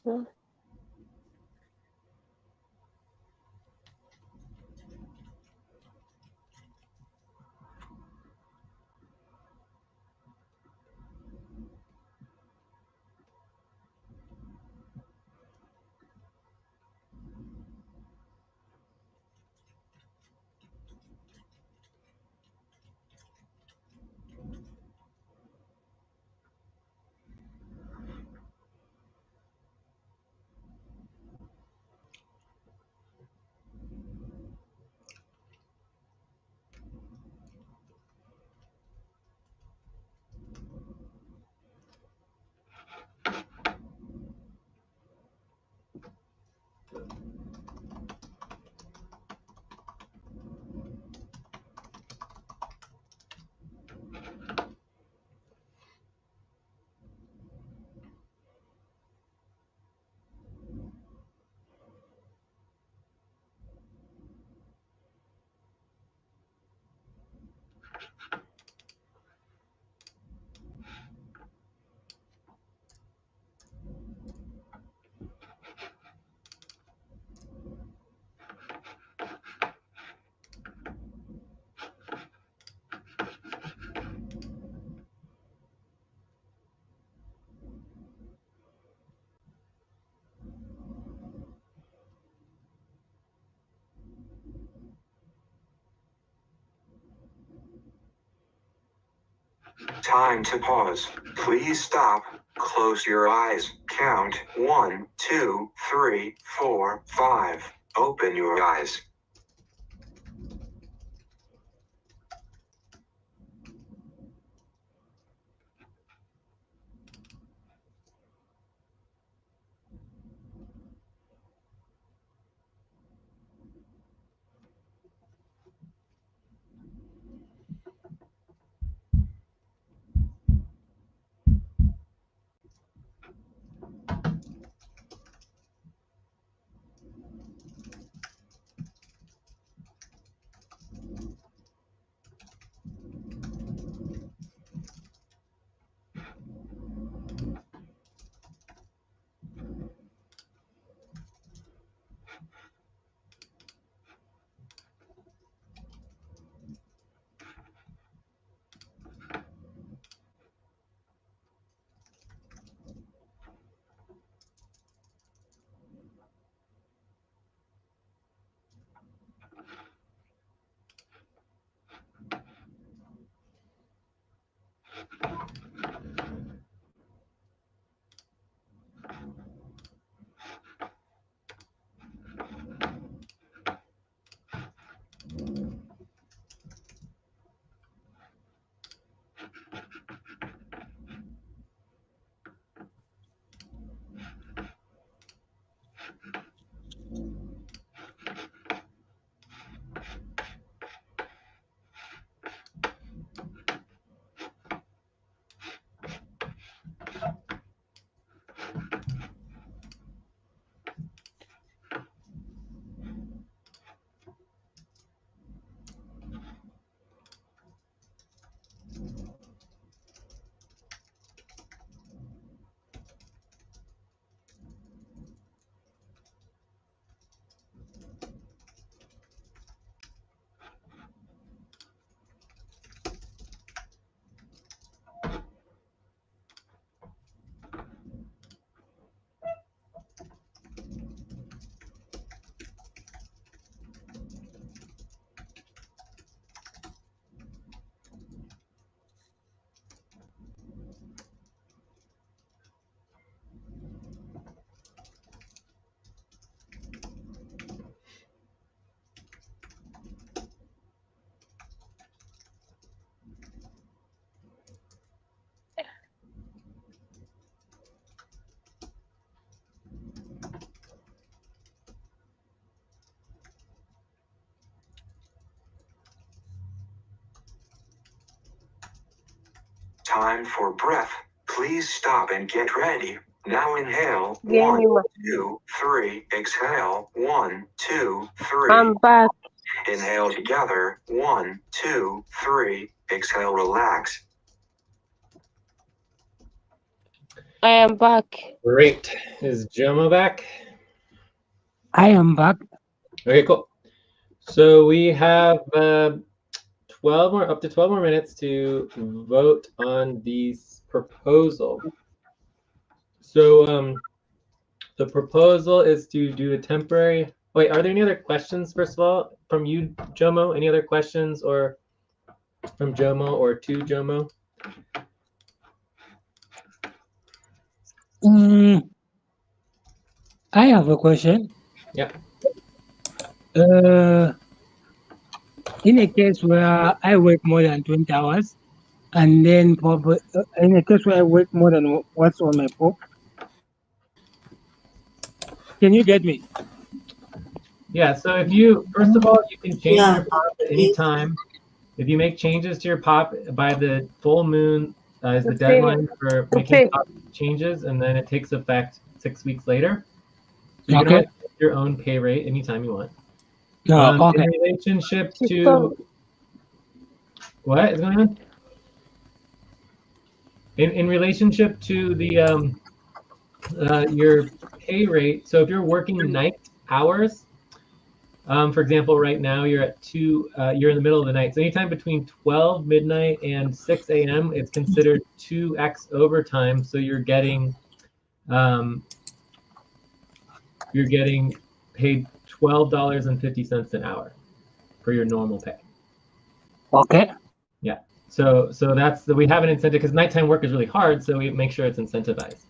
Time to pause. Please stop. Close your eyes. Count 1, 2, 3, 4, 5. Open your eyes. Time for breath. Please stop and get ready. Now inhale. Yeah, 1, Nima. 2, 3. Exhale. 1, 2, 3. I'm back. Inhale together. 1, 2, 3. Exhale, relax. I am back. Great. Is Jomo back? I am back. Okay, cool. So we have 12 more, up to 12 more minutes to vote on this proposal. So the proposal is to do a temporary. Wait, are there any other questions? First of all, from you, Jomo. Any other questions, or from Jomo or to Jomo? I have a question. Yeah. In a case where I work more than 20 hours, and then in a case where I work more than what's on my book, can you get me? Yeah. So if you, first of all, you can change Yeah. your pop at any time. If you make changes to your pop by the full moon is the deadline for making pop changes, and then it takes effect 6 weeks later. So you can always set your own pay rate anytime you want. Okay. In relationship to what is going on? In relationship to the your pay rate. So if you're working night hours, for example, right now you're at 2. You're in the middle of the night. So anytime between 12 midnight and 6 a.m. it's considered 2x overtime. So you're getting paid $12.50 an hour for your normal pay. Okay. Yeah. So that's we have an incentive because nighttime work is really hard, so we make sure it's incentivized.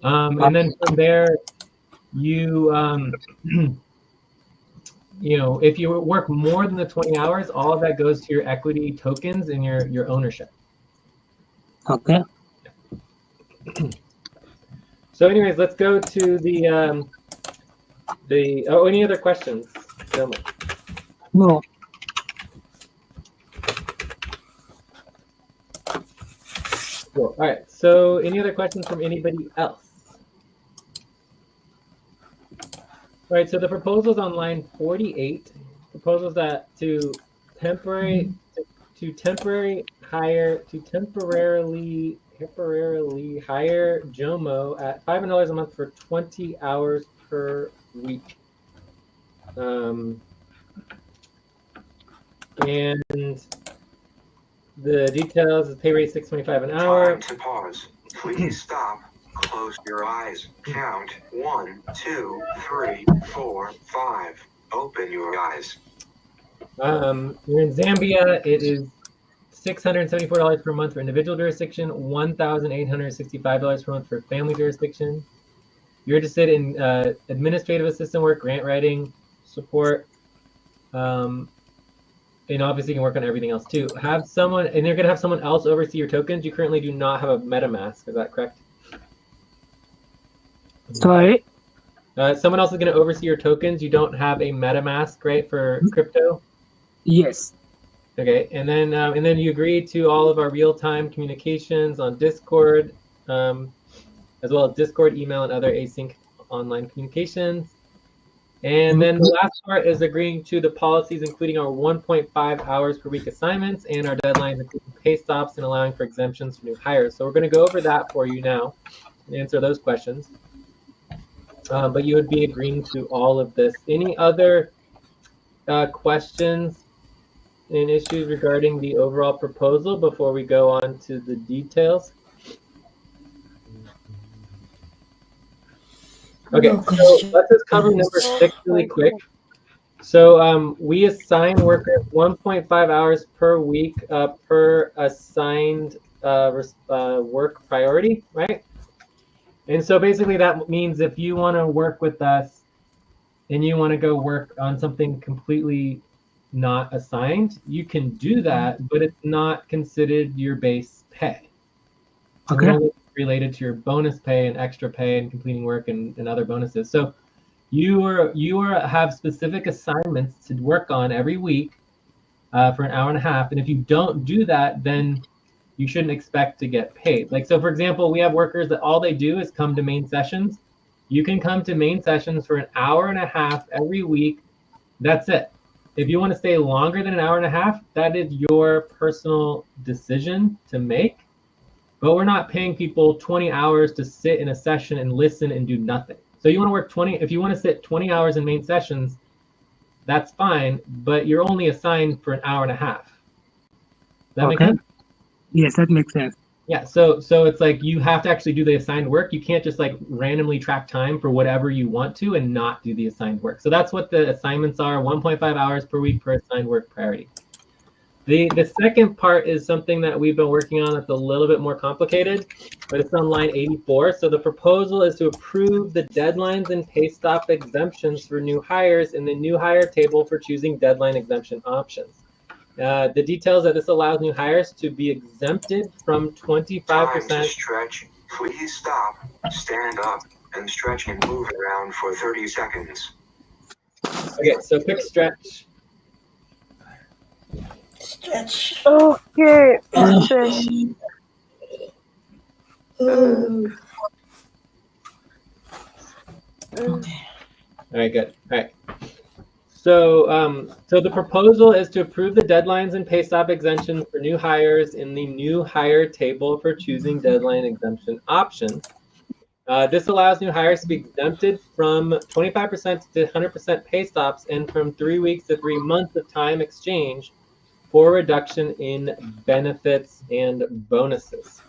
And then from there, you you know, if you work more than the 20 hours, all of that goes to your equity tokens and your ownership. Okay. So, anyways, let's go to the any other questions? No. Cool. All right. So, any other questions from anybody else? All right. So the proposals on line 48 proposals that to temporarily hire Jomo at $500 a month for 20 hours per week. And the details is pay rate $6.25 an hour. Time to pause. Please stop. Close your eyes. Count 1, 2, 3, 4, 5. Open your eyes. You're in Zambia. It is $674 per month for individual jurisdiction, $1,865 per month for family jurisdiction. You're interested in administrative assistant work, grant writing, support, and obviously you can work on everything else too. Have someone, and you're going to have someone else oversee your tokens. You currently do not have a MetaMask. Is that correct? Sorry? Someone else is going to oversee your tokens. You don't have a MetaMask, right, for crypto? Yes. Okay, and then you agree to all of our real-time communications on Discord, as well as Discord, email, and other async online communications. And then the last part is agreeing to the policies, including our 1.5 hours per week assignments and our deadlines, including pay stops and allowing for exemptions for new hires. So we're going to go over that for you now and answer those questions. But you would be agreeing to all of this. Any other questions and issues regarding the overall proposal before we go on to the details? Okay, so let's just cover number 6 really quick. So we assign workers 1.5 hours per week per assigned work priority, right? And so basically that means if you want to work with us and you want to go work on something completely not assigned, you can do that, but it's not considered your base pay. Okay. It's related to your bonus pay and extra pay and completing work and other bonuses. So you have specific assignments to work on every week for an hour and a half. And if you don't do that, then you shouldn't expect to get paid. Like, so for example, we have workers that all they do is come to main sessions. You can come to main sessions for an hour and a half every week. That's it. If you want to stay longer than an hour and a half, that is your personal decision to make. But we're not paying people 20 hours to sit in a session and listen and do nothing. So you want to work 20, if you want to sit 20 hours in main sessions, that's fine, but you're only assigned for an hour and a half. Does that make Okay. sense? Yes, that makes sense. Yeah, so it's like you have to actually do the assigned work. You can't just like randomly track time for whatever you want to and not do the assigned work. So that's what the assignments are, 1.5 hours per week per assigned work priority. The second part is something that we've been working on that's a little bit more complicated, but it's on line 84. So the proposal is to approve the deadlines and pay stop exemptions for new hires in the new hire table for choosing deadline exemption options. The details that this allows new hires to be exempted from 25%. Time to stretch. Please stop, stand up, and stretch and move around for 30 seconds. Okay, so quick stretch. Stretch. Okay. Okay. All right, good. All right. So, so the proposal is to approve the deadlines and pay stop exemptions for new hires in the new hire table for choosing deadline exemption options. This allows new hires to be exempted from 25% to 100% pay stops and from 3 weeks to 3 months of time exchange for reduction in benefits and bonuses.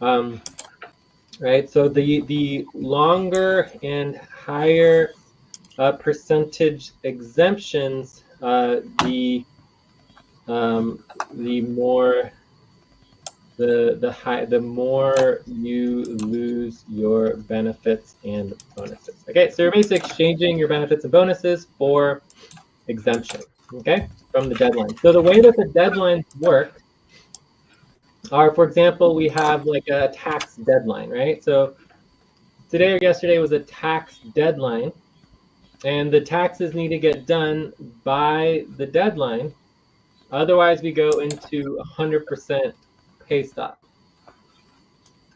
Right, so the longer and higher percentage exemptions, the more you lose your benefits and bonuses. Okay, so you're basically exchanging your benefits and bonuses for exemption, okay, from the deadline. So the way that the deadlines work are, for example, we have like a tax deadline, right? So today or yesterday was a tax deadline, and the taxes need to get done by the deadline. Otherwise, we go into 100% pay stop,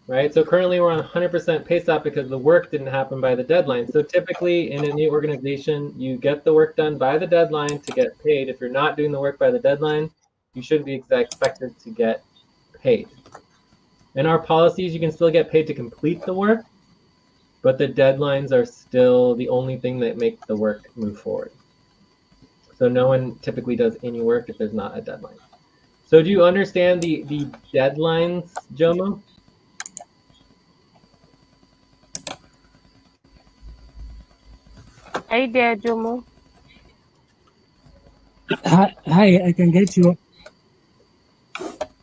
right? So currently we're on 100% pay stop because the work didn't happen by the deadline. So typically in a new organization, you get the work done by the deadline to get paid. If you're not doing the work by the deadline, you shouldn't be expected to get paid. In our policies, you can still get paid to complete the work, but the deadlines are still the only thing that make the work move forward. So no one typically does any work if there's not a deadline. So do you understand the deadlines, Jomo? Are you there, Jomo? Hi, I can get you.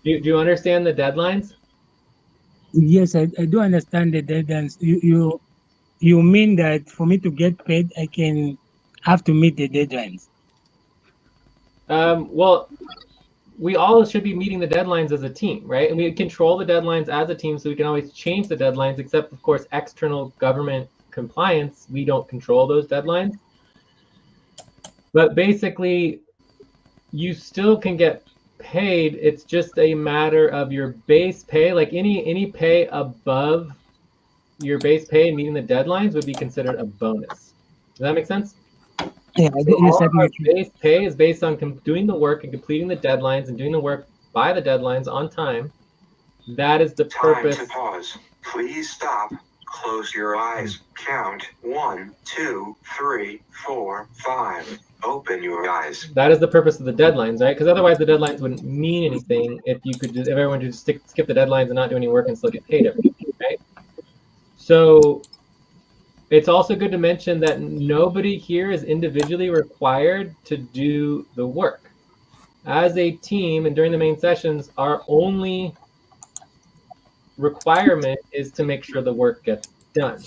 Do you understand the deadlines? Yes, I do understand the deadlines. You mean that for me to get paid, I can have to meet the deadlines? Well, we all should be meeting the deadlines as a team, right? And we control the deadlines as a team, so we can always change the deadlines, except, of course, external government compliance. We don't control those deadlines. But basically, you still can get paid. It's just a matter of your base pay. Like any pay above your base pay and meeting the deadlines would be considered a bonus. Does that make sense? Yeah, So yes, all that of our makes sense. base pay is based on doing the work and completing the deadlines and doing the work by the deadlines on time. That is the purpose. Time to pause. Please stop. Close your eyes. Count 1, 2, 3, 4, 5. Open your eyes. That is the purpose of the deadlines, right? Because otherwise the deadlines wouldn't mean anything if everyone could just skip the deadlines and not do any work and still get paid every week, right? So it's also good to mention that nobody here is individually required to do the work. As a team and during the main sessions, our only requirement is to make sure the work gets done.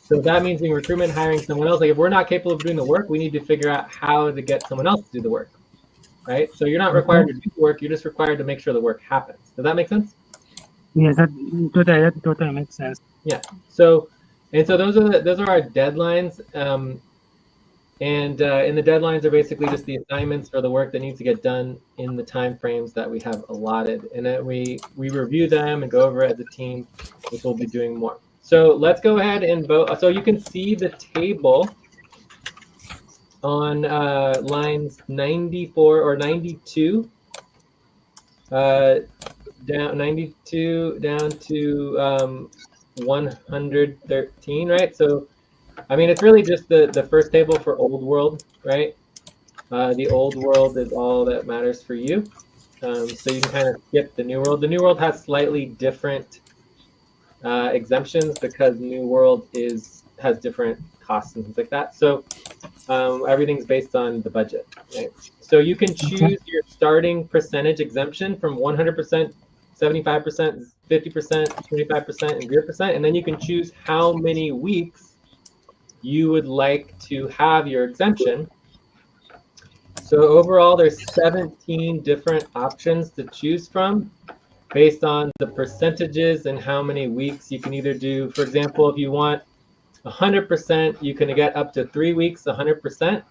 So that means in recruitment, hiring someone else, like if we're not capable of doing the work, we need to figure out how to get someone else to do the work, right? So you're not required to do the work, you're just required to make sure the work happens. Does that make sense? Yes, that totally makes sense. Yeah. So those are our deadlines. And the deadlines are basically just the assignments for the work that needs to get done in the time frames that we have allotted. And then we review them and go over it as a team, which we'll be doing more. So let's go ahead and vote. So you can see the table on lines 94 or 92, down 92 down to 113, right? So I mean, it's really just the first table for old world, right? The old world is all that matters for you. So you can kind of skip the new world. The new world has slightly different exemptions because new world has different costs and things like that. So everything's based on the budget, right? So you can choose your starting percentage exemption from 100%, 75%, 50%, 25%, and 0%, and then you can choose how many weeks you would like to have your exemption. So overall, there's 17 different options to choose from based on the percentages and how many weeks you can either do. For example, if you want 100%, you can get up to 3 weeks, 100%,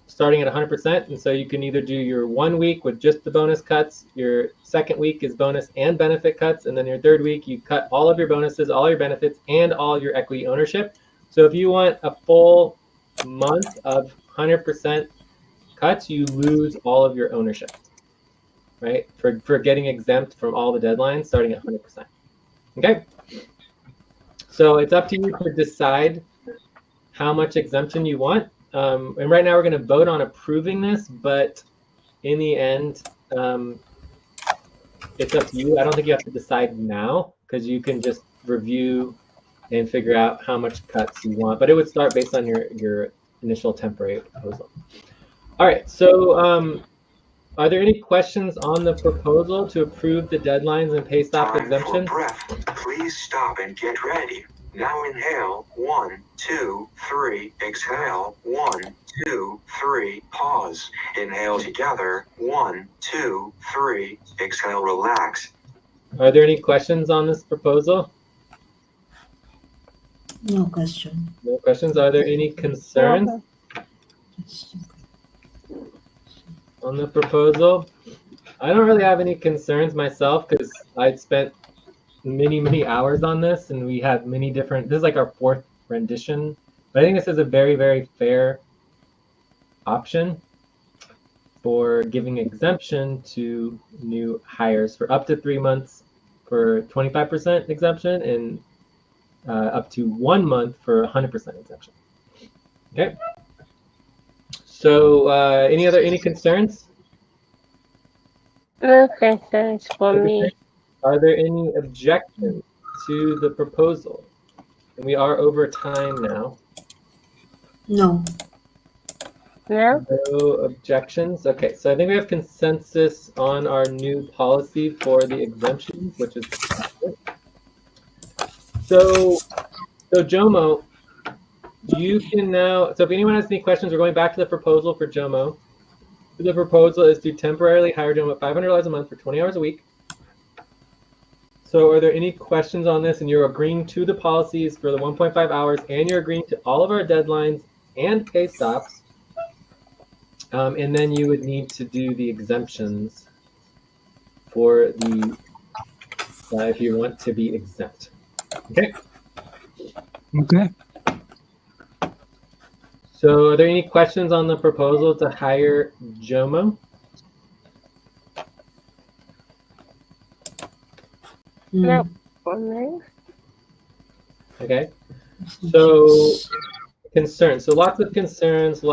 starting at 100%. And so you can either do your 1 week with just the bonus cuts, your second week is bonus and benefit cuts, and then your third week, you cut all of your bonuses, all your benefits, and all your equity ownership. So if you want a full month of 100% cuts, you lose all of your ownership, right? For getting exempt from all the deadlines starting at 100%. Okay? So it's up to you to decide how much exemption you want. And right now we're going to vote on approving this, but in the end, it's up to you. I don't think you have to decide now because you can just review and figure out how much cuts you want. But it would start based on your initial temporary proposal. All right, so are there any questions on the proposal to approve the deadlines and pay stop exemptions? For breath. Please stop and get ready. Now inhale, 1, 2, 3, exhale, 1, 2, 3, pause. Inhale together, 1, 2, 3, exhale, relax. Are there any questions on this proposal? No question. No questions. Are there any concerns on the proposal? I don't really have any concerns myself because I spent many hours on this and we had many different, this is like our fourth rendition, but I think this is a very, very fair option for giving exemption to new hires for up to 3 months for 25% exemption and up to 1 month for 100% exemption. Okay. So any concerns? No concerns for me. Are there any objections to the proposal? And we are over time now. No. No? No objections. Okay, so I think we have consensus on our new policy for the exemptions, which is good. So Jomo, you can now, so if anyone has any questions, we're going back to the proposal for Jomo. The proposal is to temporarily hire Jomo at $500 a month for 20 hours a week. So are there any questions on this? And you're agreeing to the policies for the 1.5 hours and you're agreeing to all of our deadlines and pay stops. And then you would need to do the exemptions for the, if you want to be exempt. Okay. Okay. So are there any questions on the proposal to hire Jomo? No. For me. Okay. So concerns. So lots of concerns.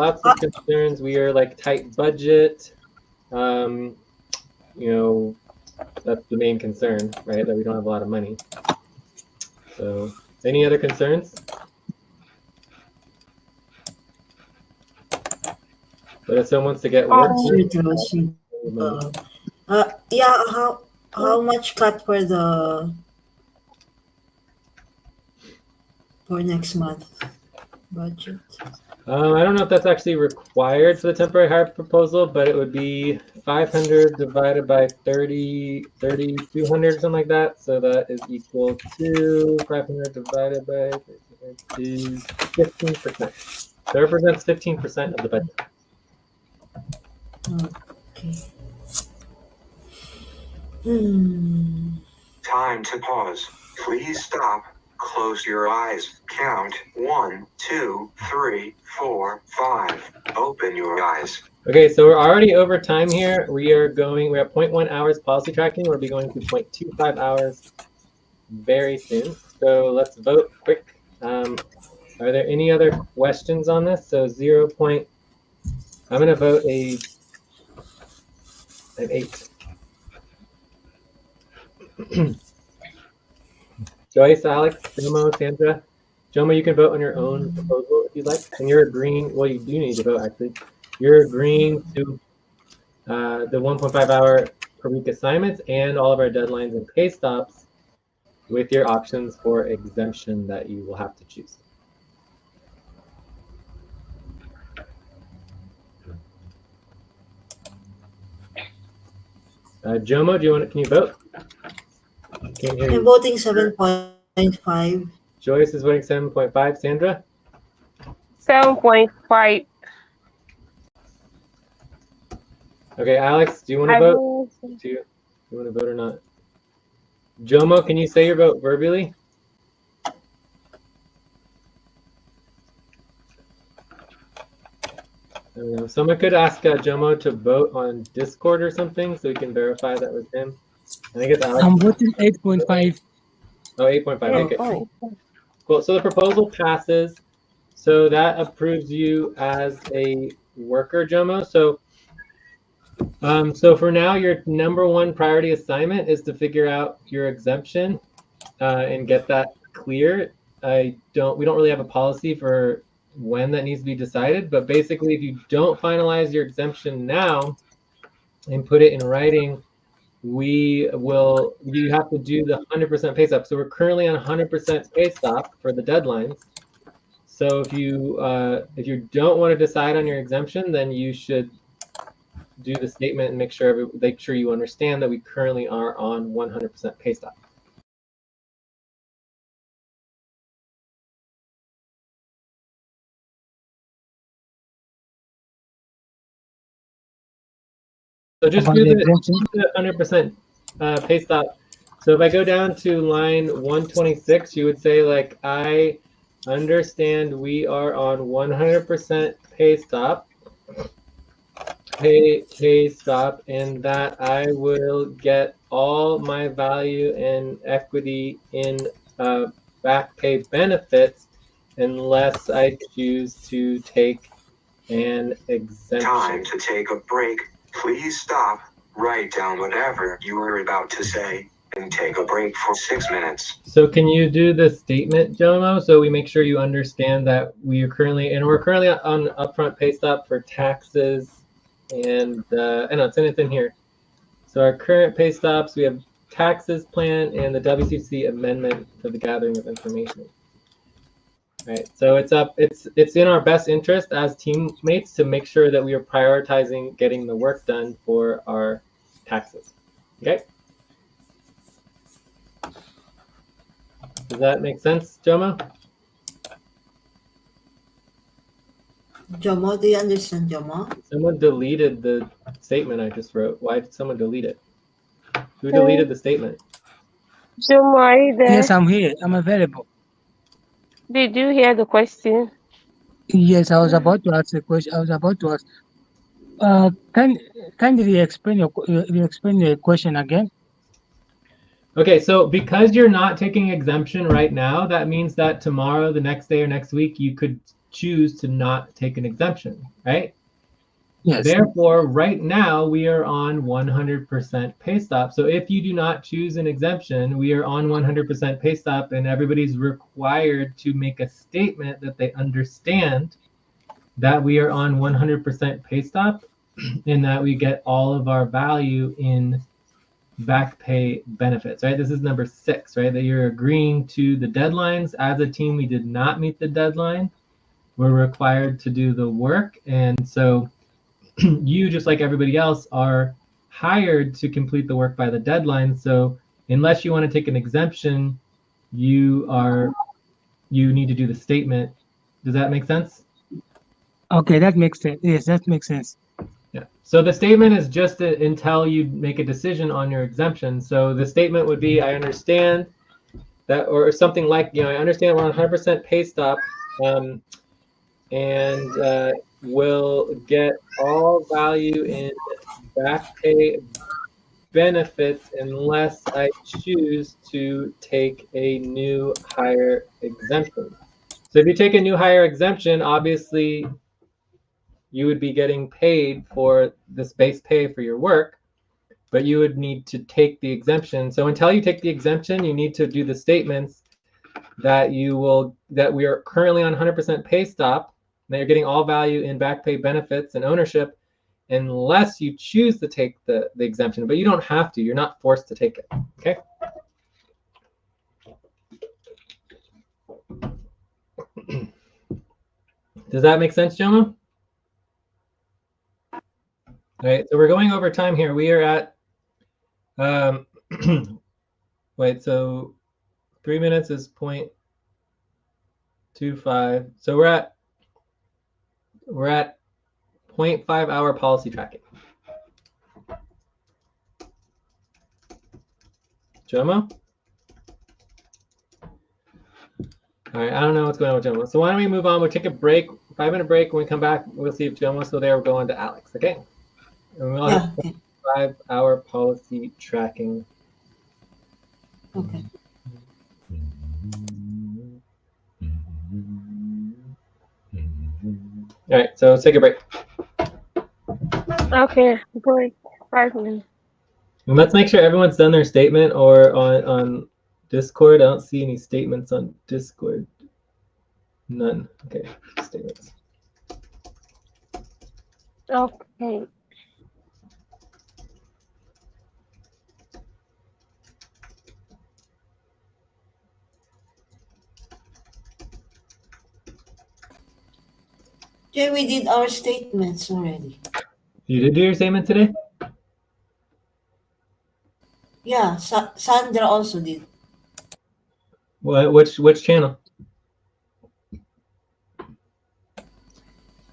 We are like tight budget. You know, that's the main concern, right? That we don't have a lot of money. So any other concerns? But if someone wants to get work, Yeah, how much cut for next month budget? I don't know if that's actually required for the temporary hire proposal, but it would be 500 divided by 30, 200 or something like that. So that is equal to 500 divided by 15%. That represents 15% of the budget. Okay. Hmm. Time to pause. Please stop. Close your eyes. Count 1, 2, 3, 4, 5. Open your eyes. Okay, so we're already over time here. We're at 0.1 hours policy tracking. We'll be going to 0.25 hours very soon. So let's vote quick. Are there any other questions on this? So I'm going to vote an 8. Joyce, Alex, Jomo, Sandra. Jomo, you can vote on your own proposal if you'd like. And you're agreeing, well, you do need to vote actually. You're agreeing to the 1.5 hour per week assignments and all of our deadlines and pay stops with your options for exemption that you will have to choose. Jomo, can you vote? Can't hear I'm you. voting 7.5. Joyce is voting 7.5. Sandra? 7.5. Okay, Alex, do you want to vote? Do you want to vote or not? Jomo, can you say your vote verbally? I don't know. Someone could ask Jomo to vote on Discord or something so we can verify that was him. And I guess Alex. I'm voting 8.5. Oh, 8.5. Okay. Oh. Cool. So the proposal passes. So that approves you as a worker, Jomo. So for now, your number one priority assignment is to figure out your exemption and get that clear. We don't really have a policy for when that needs to be decided, but basically if you don't finalize your exemption now and put it in writing, you have to do the 100% pay stop. So we're currently on 100% pay stop for the deadlines. So if you don't want to decide on your exemption, then you should do the statement and make sure you understand that we currently are on 100% pay stop. So just do the 100% pay stop. So if I go down to line 126, you would say like, I understand we are on 100% pay stop, and that I will get all my value and equity in back pay benefits unless I choose to take an exemption. Time to take a break. Please stop. Write down whatever you were about to say and take a break for 6 minutes. So can you do the statement, Jomo, so we make sure you understand that we're currently on upfront pay stop for taxes and I know it's anything here. So our current pay stops, we have taxes plan and the WCC amendment for the gathering of information. Right. So it's in our best interest as teammates to make sure that we are prioritizing getting the work done for our taxes. Okay. Does that make sense, Jomo? Jomo, do you understand, Jomo? Someone deleted the statement I just wrote. Why did someone delete it? Who deleted the statement? Jomo, are you there? Yes, I'm here. I'm available. Did you hear the question? Yes, I was about to ask a question. Can you explain the question again? Okay, so because you're not taking exemption right now, that means that tomorrow, the next day, or next week, you could choose to not take an exemption, right? Yes. Therefore, right now, we are on 100% pay stop. So if you do not choose an exemption, we are on 100% pay stop, and everybody's required to make a statement that they understand that we are on 100% pay stop and that we get all of our value in back pay benefits, right? This is number 6, right? That you're agreeing to the deadlines. As a team, we did not meet the deadline. We're required to do the work. And so you, just like everybody else, are hired to complete the work by the deadline. So unless you want to take an exemption, you need to do the statement. Does that make sense? Okay, that makes sense. Yes, that makes sense. Yeah. So the statement is just until you make a decision on your exemption. So the statement would be, I understand that, or something like, I understand we're on 100% pay stop, and will get all value in back pay benefits unless I choose to take a new hire exemption. So if you take a new hire exemption, obviously you would be getting paid for this base pay for your work, but you would need to take the exemption. So until you take the exemption, you need to do the statements that that we are currently on 100% pay stop, that you're getting all value in back pay benefits and ownership unless you choose to take the exemption, but you don't have to. You're not forced to take it. Okay. Does that make sense, Jomo? All right, so we're going over time here. We are at, wait, so 3 minutes is 0.25. So we're at 0.5 hour policy tracking. Jomo? All right, I don't know what's going on with Jomo. So why don't we move on? We'll take a break, 5-minute break. When we come back, we'll see if Jomo's still there. We'll go on to Alex, okay? And we'll have Okay. 5-hour policy tracking. Okay. All right, so let's take a break. Okay, break 5 minutes. And let's make sure everyone's done their statement, or on Discord. I don't see any statements on Discord. None. Okay, statements. Okay. Jay, we did our statements already. You did do your statement today? Yeah, Sandra also did. What? Which channel?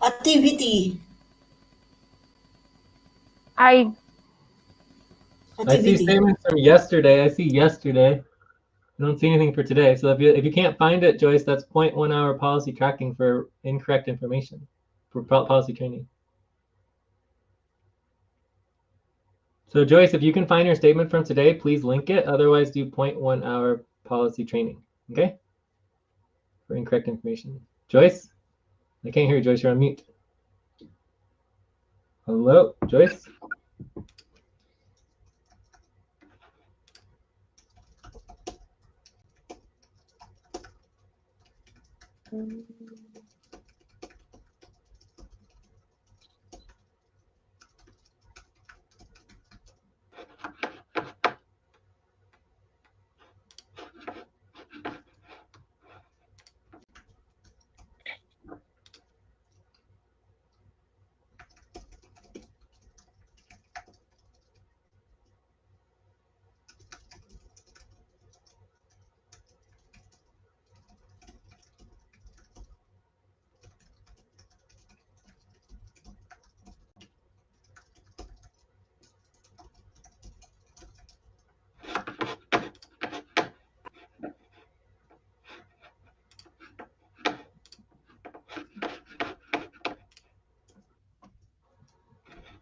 Activity. I I see Activity. statements from yesterday. I see yesterday. I don't see anything for today. So if you can't find it, Joyce, that's 0.1 hour policy tracking for incorrect information for policy training. So Joyce, if you can find your statement from today, please link it. Otherwise, do 0.1 hour policy training. Okay? For incorrect information. Joyce? I can't hear you, Joyce. You're on mute. Hello, Joyce?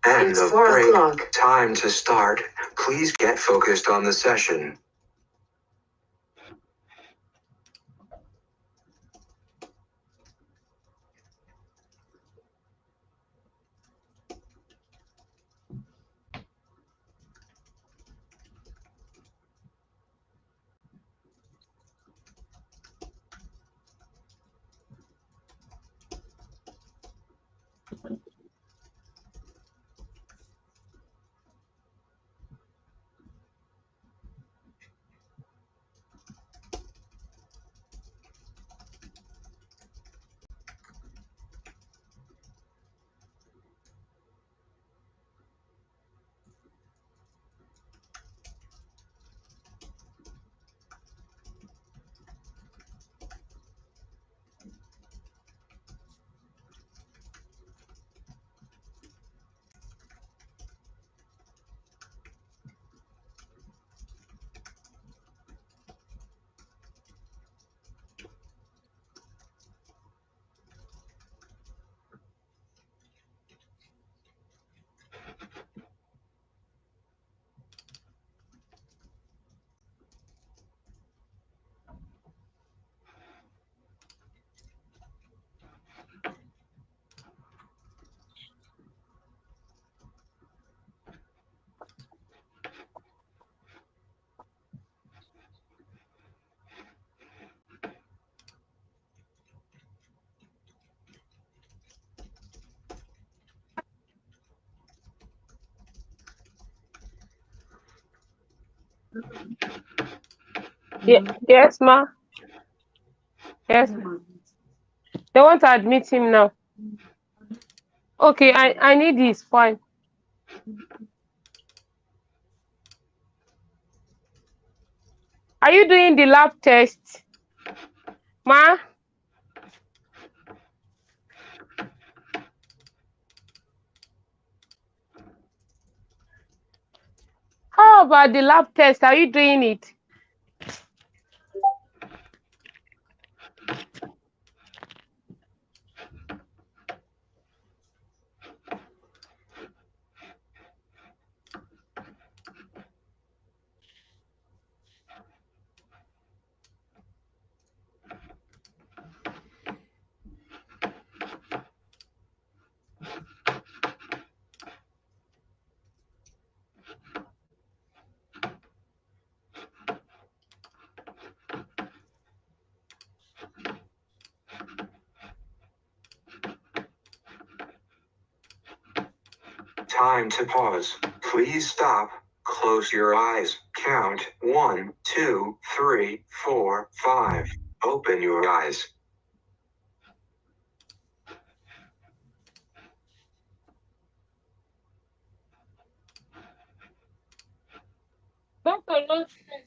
End It's of 4 break. o'clock. Time to start. Please get focused on the session. Yes, ma. Yes. They want to admit him now. Okay, I need this. Fine. Are you doing the lab test, ma? How about the lab test? Are you doing it? Time to pause. Please stop. Close your eyes. Count 1, 2, 3, 4, 5. Open your eyes. Doctor, no stress.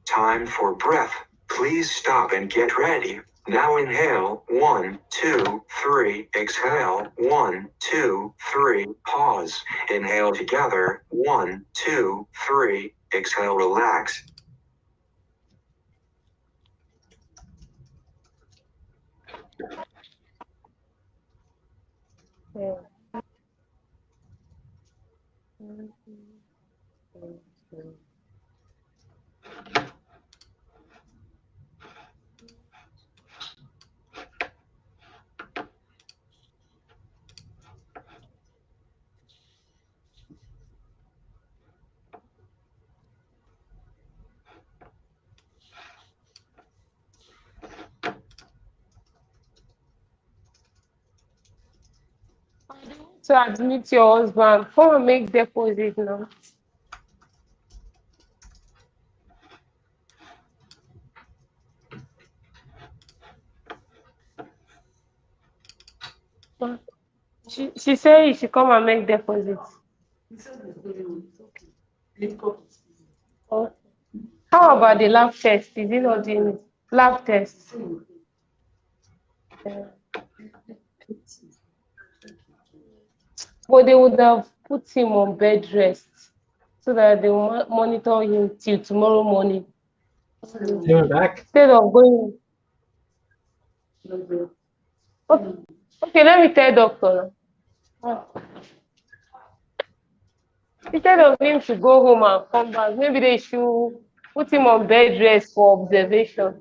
Time for breath. Please stop and get ready. Now inhale. 1, 2, 3. Exhale. 1, 2, 3. Pause. Inhale together. 1, 2, 3. Exhale, relax. Yeah. to admit your husband. Come and make deposit now. She said you should come and make deposit. Oh. How about the lab test? Is it not doing it? Lab test. Yeah. But they would have put him on bed rest so that they will monitor him till tomorrow morning. He went back. Instead of going. Okay, okay, let me tell doctor. Instead of him to go home and come back, maybe they should put him on bed rest for observation.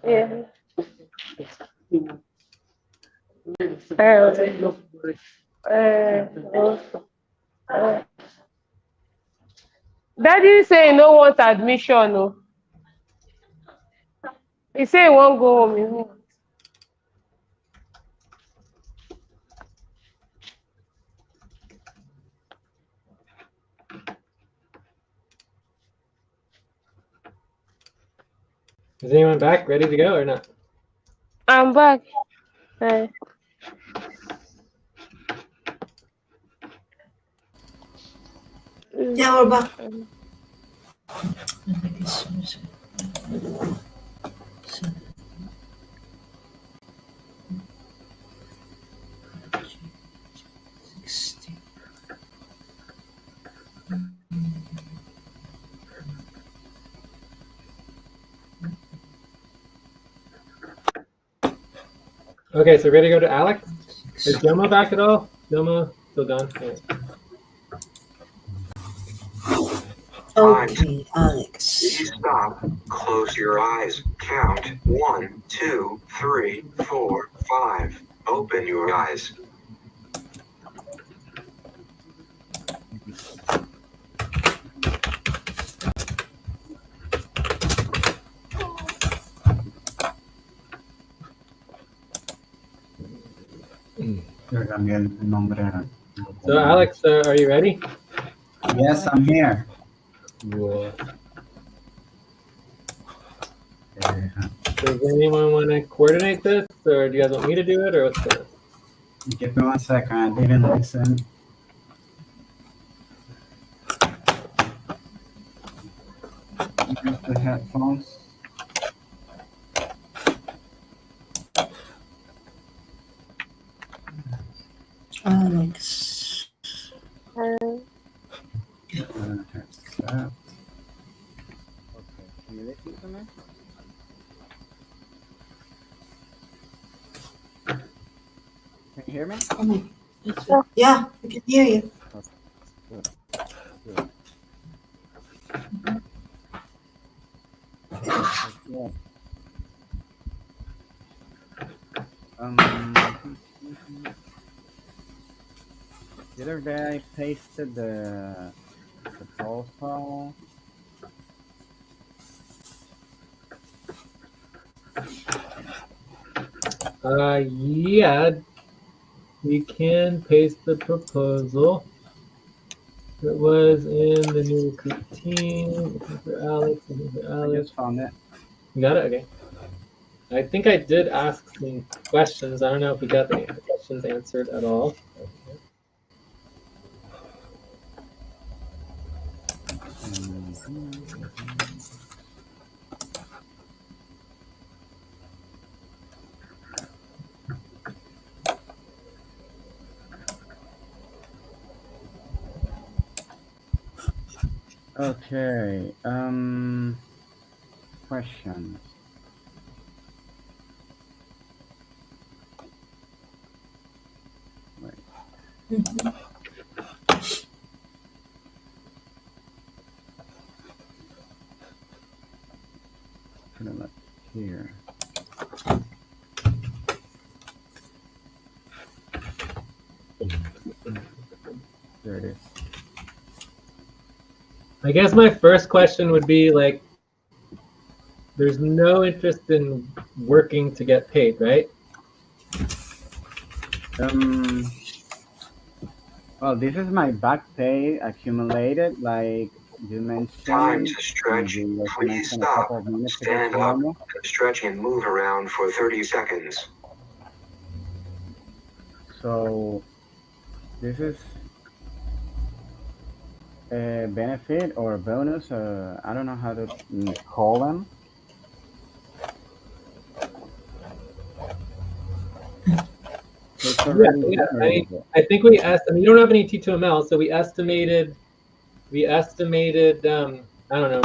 Yeah. Uh, uh, Daddy say he no want admission. No. He say he won't go home. Is anyone back, ready to go or not? I'm back. Uh, Yeah, we're back. Okay, so ready to go to Alex? Is Jomo back at all? Jomo still gone? Okay. Okay, Alex. Please stop. Close your eyes. Count 1, 2, 3, 4, 5. Open your eyes. Yo cambié el nombre. So Alex, are you ready? Yes, I'm here. Cool. Uh, Does anyone want to coordinate this, or do you guys want me to do it, or what's going on? Give me 1 second. I didn't listen. Use the headphones. Alex. Headset. Okay, can you listen to me? Can you hear me? Oh my. Yeah, we can hear you. Good. Good. Okay. The other day I pasted the profile. Yeah, we can paste the proposal. It was in the new recruit team. Looking for Alex. Looking for I Alex. just found it. You got it? Okay. I think I did ask some questions. I don't know if we got the questions answered at all. Okay. Questions. Wait. Put it up here. There it is. I guess my first question would be like, there's no interest in working to get paid, right? Well, this is my back pay accumulated, like you Time mentioned. to stretch. You also Please mentioned a stop. couple of minutes ago, Stand up, normal. stretch and move around for 30 seconds. So this is a benefit or a bonus. I don't know how to call them. It's already Yeah. generated. I think we you don't have any T2ML, so we estimated, I don't know,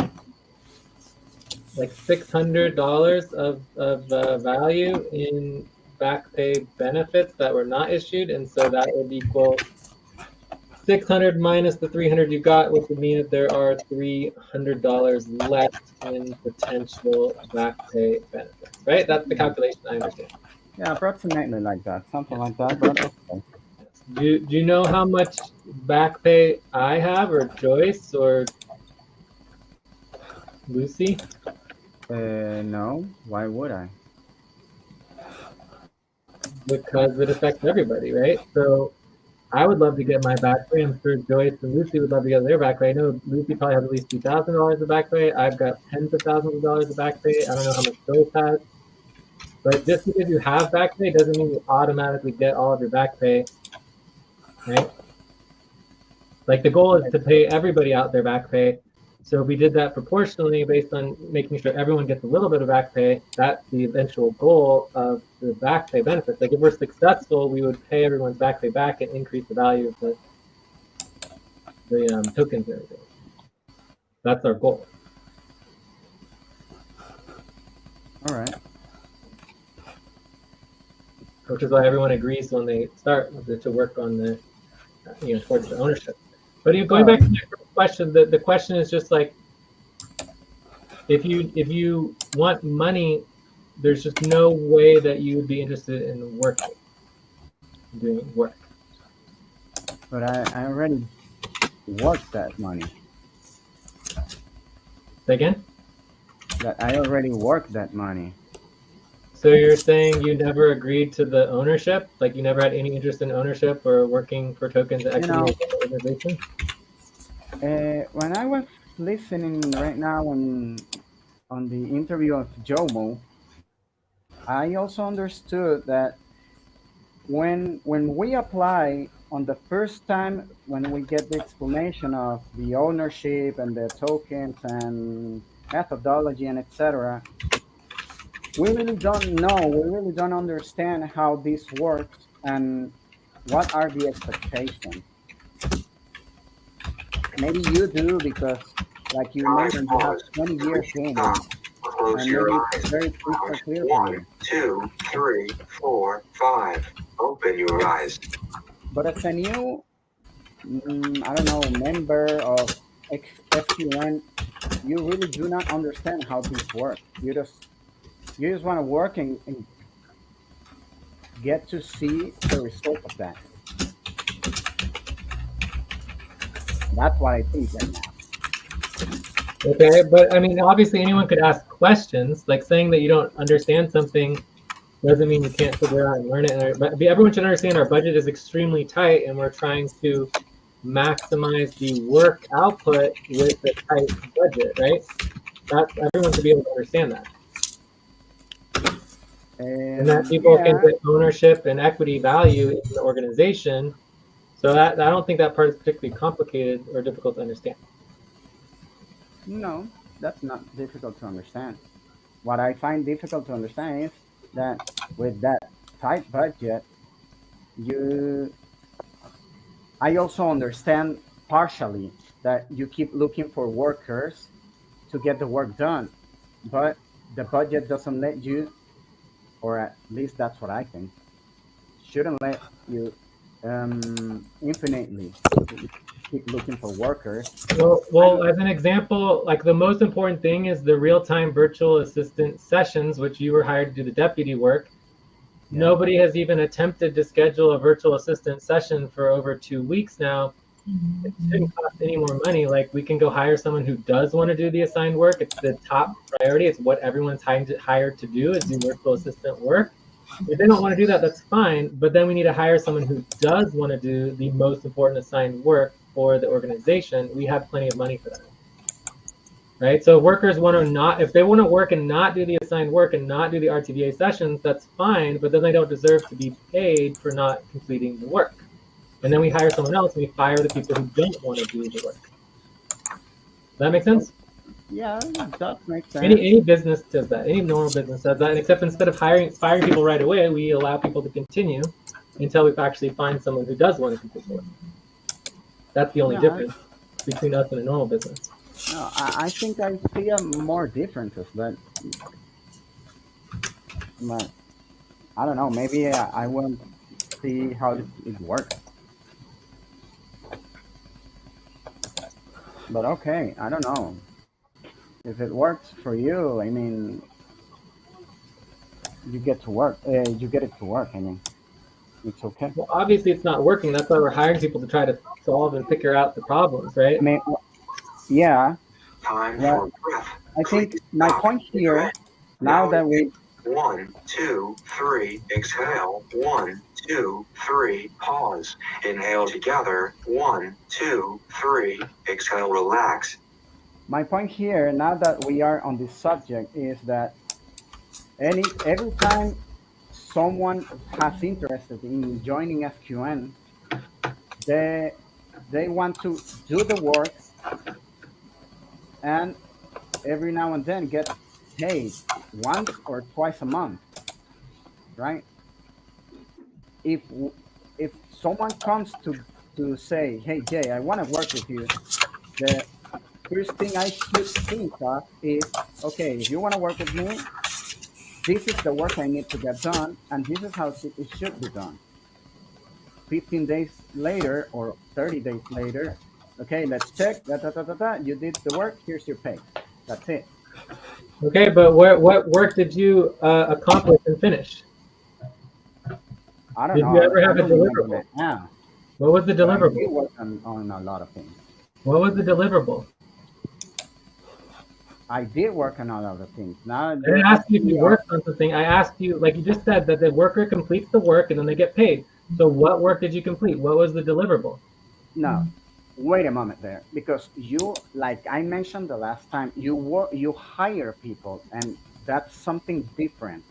like $600 of value in back pay benefits that were not issued, and so that would equal 600 minus the 300 you got, which would mean that there are $300 left in potential back pay benefits, right? That's the calculation, I understand. Yeah, approximately like that, something like that. But okay. Do you know how much back pay I have, or Joyce, or Lucy? No, why would I? Because it affects everybody, right? So I would love to get my back pay. I'm sure Joyce and Lucy would love to get their back pay. I know Lucy probably has at least $2,000 of back pay. I've got tens of thousands of dollars of back pay. I don't know how much Joyce has. But just because you have back pay doesn't mean you automatically get all of your back pay, right? Like the goal is to pay everybody out their back pay. So if we did that proportionally based on making sure everyone gets a little bit of back pay, that's the eventual goal of the back pay benefits. Like if we're successful, we would pay everyone's back pay back and increase the value of the tokens and everything. That's our goal. All right. Which is why everyone agrees when they start to work on the, towards the ownership. But going back to the first question, the question is just like, if you want money, there's just no way that you would be interested in doing work. But I already worked that money. Say again? That I already worked that money. So you're saying you never agreed to the ownership? Like you never had any interest in ownership or working for tokens equity organization? When I was listening right now on the interview of Jomo, I also understood that when we apply on the first time, when we get the explanation of the ownership and the tokens and methodology and etc., we really don't know, we really don't understand how this works and what are the expectations. Maybe you do because, like you mentioned, you have 20 years gaming, Close and your maybe eyes. it's very crystal clear for you. 1, 2, 3, 4, 5. Open your eyes. But as a new, I don't know, member of FQN, you really do not understand how this works. You just want to work and get to see the result of that. That's what I think right now. Okay, but I mean, obviously anyone could ask questions. Like saying that you don't understand something doesn't mean you can't figure out and learn it. But everyone should understand our budget is extremely tight, and we're trying to maximize the work output with the tight budget, right? Everyone should be able to understand that. And that people can get ownership and equity value in the organization. So I don't think that part is particularly complicated or difficult to understand. No, that's not difficult to understand. What I find difficult to understand is that with that tight budget, I also understand partially that you keep looking for workers to get the work done, but the budget doesn't let you, or at least that's what I think, shouldn't let you infinitely keep looking for workers. Well, as an example, like the most important thing is the real-time virtual assistant sessions, which you were hired to do the deputy work. Yeah. Nobody has even attempted to schedule a virtual assistant session for over 2 weeks now. It shouldn't cost any more money. Like we can go hire someone who does want to do the assigned work. It's the top priority. It's what everyone's hired to do is do virtual assistant work. If they don't want to do that, that's fine. But then we need to hire someone who does want to do the most important assigned work for the organization. We have plenty of money for that. Right? So if workers want to not, if they want to work and not do the assigned work and not do the RTVA sessions, that's fine, but then they don't deserve to be paid for not completing the work. And then we hire someone else and we fire the people who don't want to do the work. Does that make sense? Yeah, that does make sense. Any business does that. Any normal business does that. And except instead of firing people right away, we allow people to continue until we actually find someone who does want to complete the work. That's the only difference between us and a normal business. No, I think I see more differences, but I don't know. Maybe I won't see how it works. But okay, I don't know. If it works for you, I mean, you get to work. You get it to work. I mean, it's okay. Well, obviously it's not working. That's why we're hiring people to try to solve and figure out the problems, right? I mean, yeah. Time Well, for breath. I think my point here, now that we 1, 2, 3, exhale. 1, 2, 3, pause. Inhale together. 1, 2, 3, exhale, relax. my point here, now that we are on this subject, is that every time someone has interested in joining SQN, they want to do the work and every now and then get paid once or twice a month, right? If someone comes to say, hey Jay, I want to work with you, the first thing I should think of is, okay, if you want to work with me, this is the work I need to get done, and this is how it should be done. 15 days later or 30 days later, okay, let's check, you did the work, here's your pay. That's it. Okay, but what work did you accomplish and finish? I don't Did know. you ever have I a don't remember deliverable? that now. What was the But I deliverable? did work on a lot of things. What was the deliverable? I did work on a lot of things. Now I didn't ask you if you worked on something. I asked you, like you just said, that the worker completes the work and then they get paid. So what work did you complete? What was the deliverable? No, wait a moment there, because you, like I mentioned the last time, you hire people, and that's something different.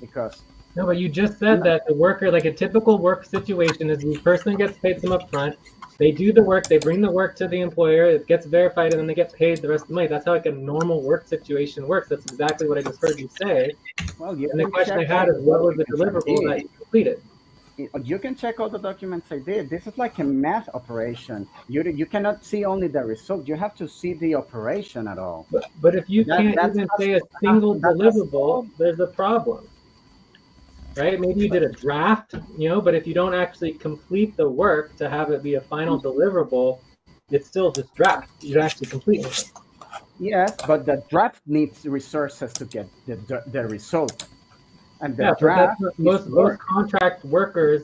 Because No, but you just said No. that the worker, like a typical work situation is the person gets paid some upfront, they do the work, they bring the work to the employer, it gets verified, and then they get paid the rest of the money. That's how like a normal work situation works. That's exactly what I just heard you say. well, you And the can question I check had all is, what was the documents I deliverable did. that you completed? You can check all the documents I did. This is like a math operation. You cannot see only the result. You have to see the operation at all. But if you That- can't that's even us- say a single that's us deliverable, all. there's a problem. Right? Maybe you did a draft, but if you don't actually complete the work to have it be a final deliverable, it's still just draft. You actually complete it. Yes, but the draft needs resources to get the result. And the Yeah, but draft that's is most work. contract workers,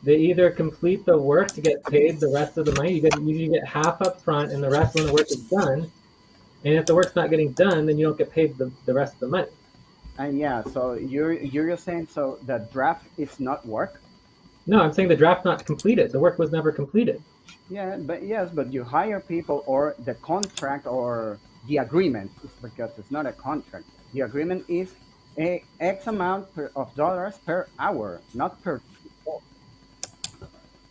they either complete the work to get paid the rest of the money. You usually get half up front and the rest when the work is done. And if the work's not getting done, then you don't get paid the rest of the money. And yeah, so you're saying so the draft is not work? No, I'm saying the draft's not completed. The work was never completed. Yeah, but you hire people, or the contract or the agreement is, because it's not a contract. The agreement is a X amount of dollars per hour, not per.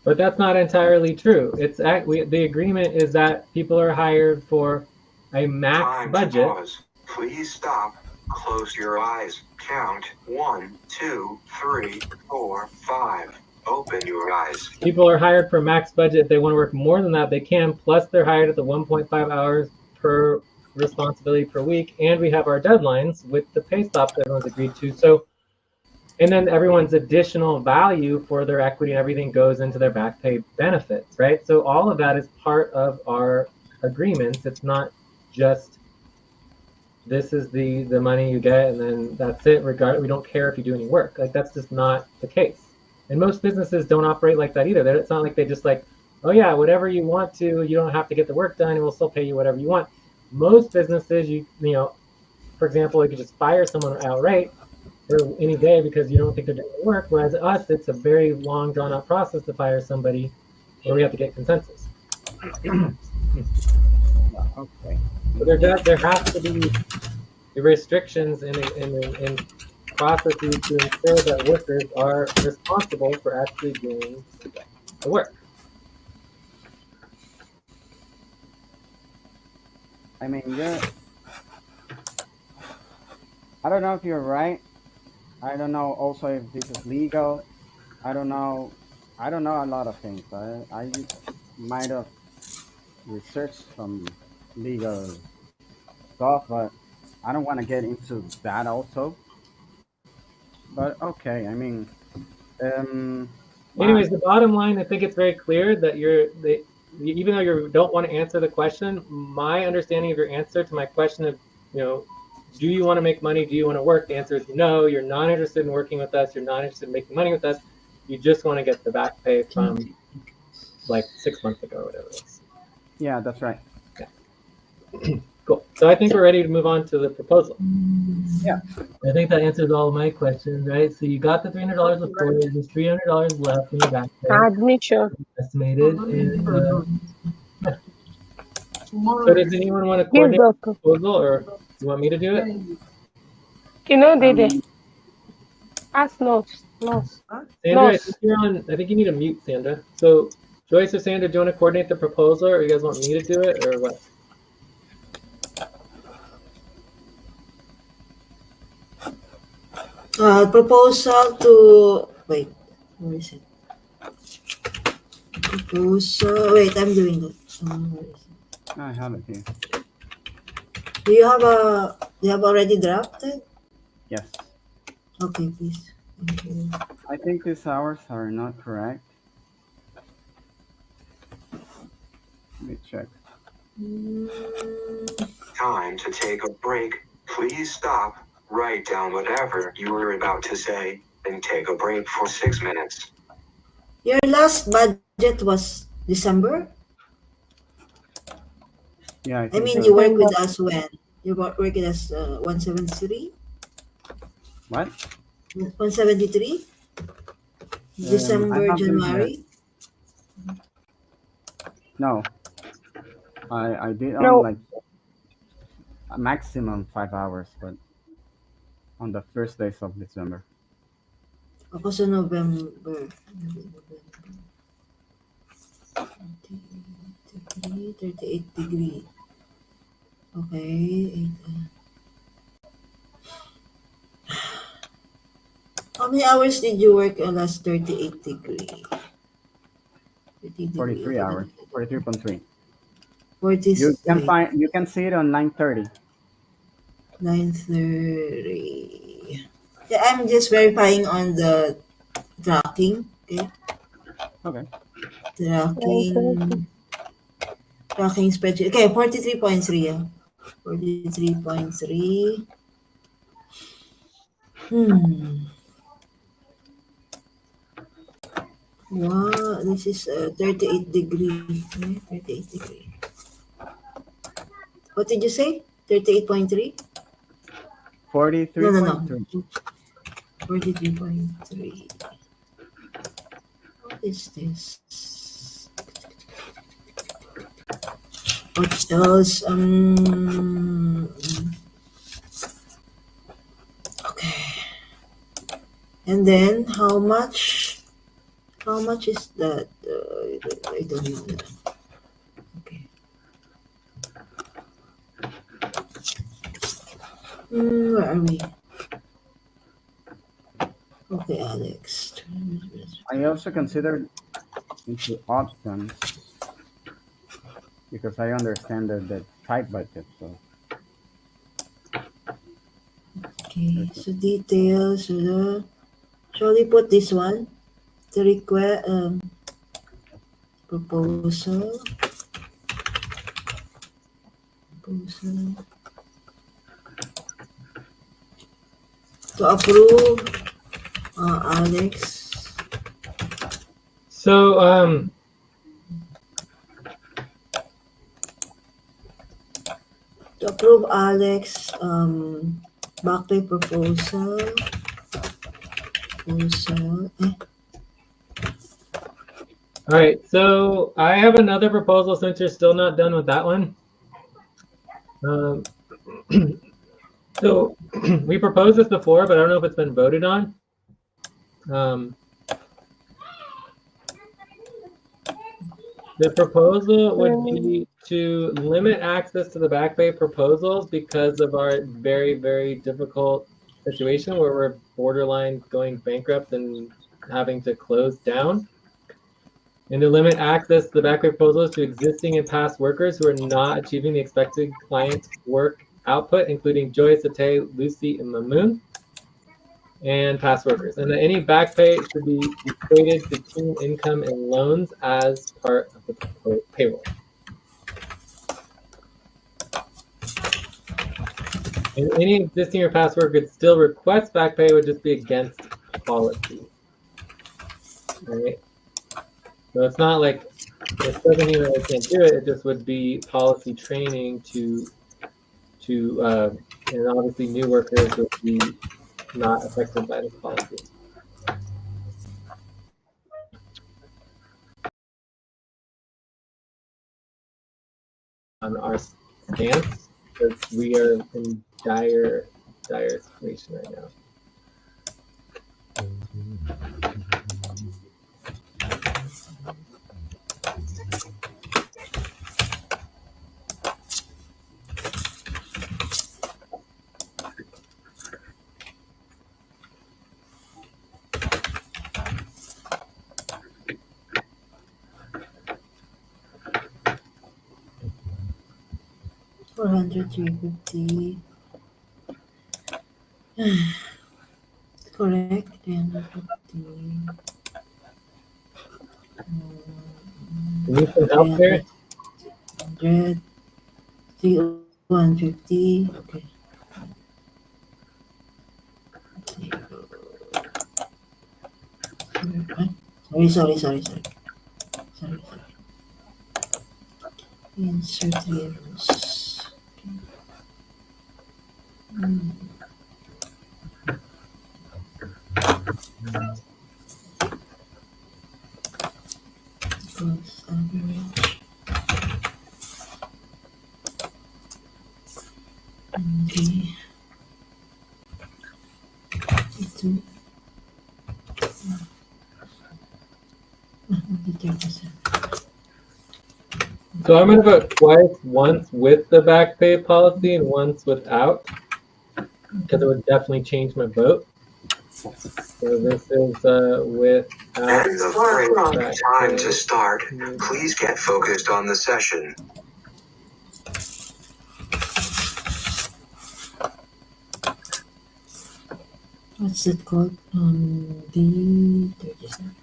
But that's not entirely true. The agreement is that people are hired for a max Time to budget. pause. Please stop. Close your eyes. Count 1, 2, 3, 4, 5. Open your eyes. People are hired for max budget. If they want to work more than that, they can. Plus, they're hired at the 1.5 hours per responsibility per week. And we have our deadlines with the pay stops that everyone's agreed to. So, and then everyone's additional value for their equity and everything goes into their back pay benefits, right? So all of that is part of our agreements. It's not just this is the money you get and then that's it. We don't care if you do any work. Like that's just not the case. And most businesses don't operate like that either. It's not like they just like, oh yeah, whatever you want to, you don't have to get the work done and we'll still pay you whatever you want. Most businesses, for example, you could just fire someone outright for any day because you don't think they're doing the work. Whereas us, it's a very long, drawn out process to fire somebody where we have to get consensus. Okay. So there has to be restrictions in processes to ensure that workers are responsible for actually doing the work. I mean, I don't know if you're right. I don't know also if this is legal. I don't know. I don't know a lot of things. I might have researched some legal stuff, but I don't want to get into that also. But okay, I mean, my Anyways, the bottom line, I think it's very clear that even though you don't want to answer the question, my understanding of your answer to my question of, do you want to make money? Do you want to work? The answer is no. You're not interested in working with us. You're not interested in making money with us. You just want to get the back pay from like 6 months ago or whatever it is. yeah, that's right. Cool. So I think we're ready to move on to the proposal. Yeah. I think that answers all of my questions, right? So you got the $300 before, there's $300 left in your back pay, Admission. estimated. And, so does anyone want to Give coordinate the the proposal, or you want me to do it? Dede. Ask Nurse. Sandra, I Nurse. think you're on. I think you need to mute Sandra. So Joyce or Sandra, do you want to coordinate the proposal, or you guys want me to do it, or what? Proposal to wait. Where is it? Proposal. Wait, I'm doing that. Where is it? I have it here. Do you have already drafted? Yes. Okay, please. Thank you. I think these hours are not correct. Let me check. Time to take a break. Please stop, write down whatever you were about to say, and take a break for 6 minutes. Your last budget was December? Yeah, I I think mean, so. you work with us when? You work with us 173? What? 173? December, have them here. January? No. I did on No. like a maximum 5 hours, but on the first days of December. Ako sa November. 38 degree. Okay. How many hours did you work on last 38 degree? 43 hours. 43.3. 40, You can see it on 9:30. 9:30. Yeah, I'm just verifying on the tracking. Okay. Okay. Tracking spreadsheet. Okay, 43.3. Yeah. 43.3. Wow, this is 38 degree. Okay, 38 degree. What did you say? 38.3? 43.3. 43.3. What is this? What else? Okay. And then how much? How much is that? I don't know that. Okay. Where are we? Okay, Alex. I also considered into options because I understand the tight budget. So Okay, so details. Shall we put this one? The request proposal. To approve, Alex. So To approve Alex back pay proposal proposal. All right, so I have another proposal since you're still not done with that one. So we proposed this before, but I don't know if it's been voted on. The proposal would be to limit access to the back bay proposals because of our very, very difficult situation where we're borderline going bankrupt and having to close down. And to limit access to the back bay proposals to existing and past workers who are not achieving the expected client work output, including Joy, Sate, Lucy, and Mamoon, and past workers. And that any back pay should be equated to team income and loans as part of the payroll. And any existing or past worker could still request back pay, would just be against policy. Right? So it's not like, it doesn't mean that I can't do it, it just would be policy training to and obviously new workers would be not affected by this policy. On our stance, because we are in dire situation right now. $400, $350. Correct, 350. You need some help there? 100, 150. Okay. Sorry. Insert zeros. Gross average. Okay. 52. 30%. So I'm going to vote twice, once with the back pay policy and once without, because it would definitely change my vote. So this is with. And the time to start. Please get focused on the session. What's it called? D37.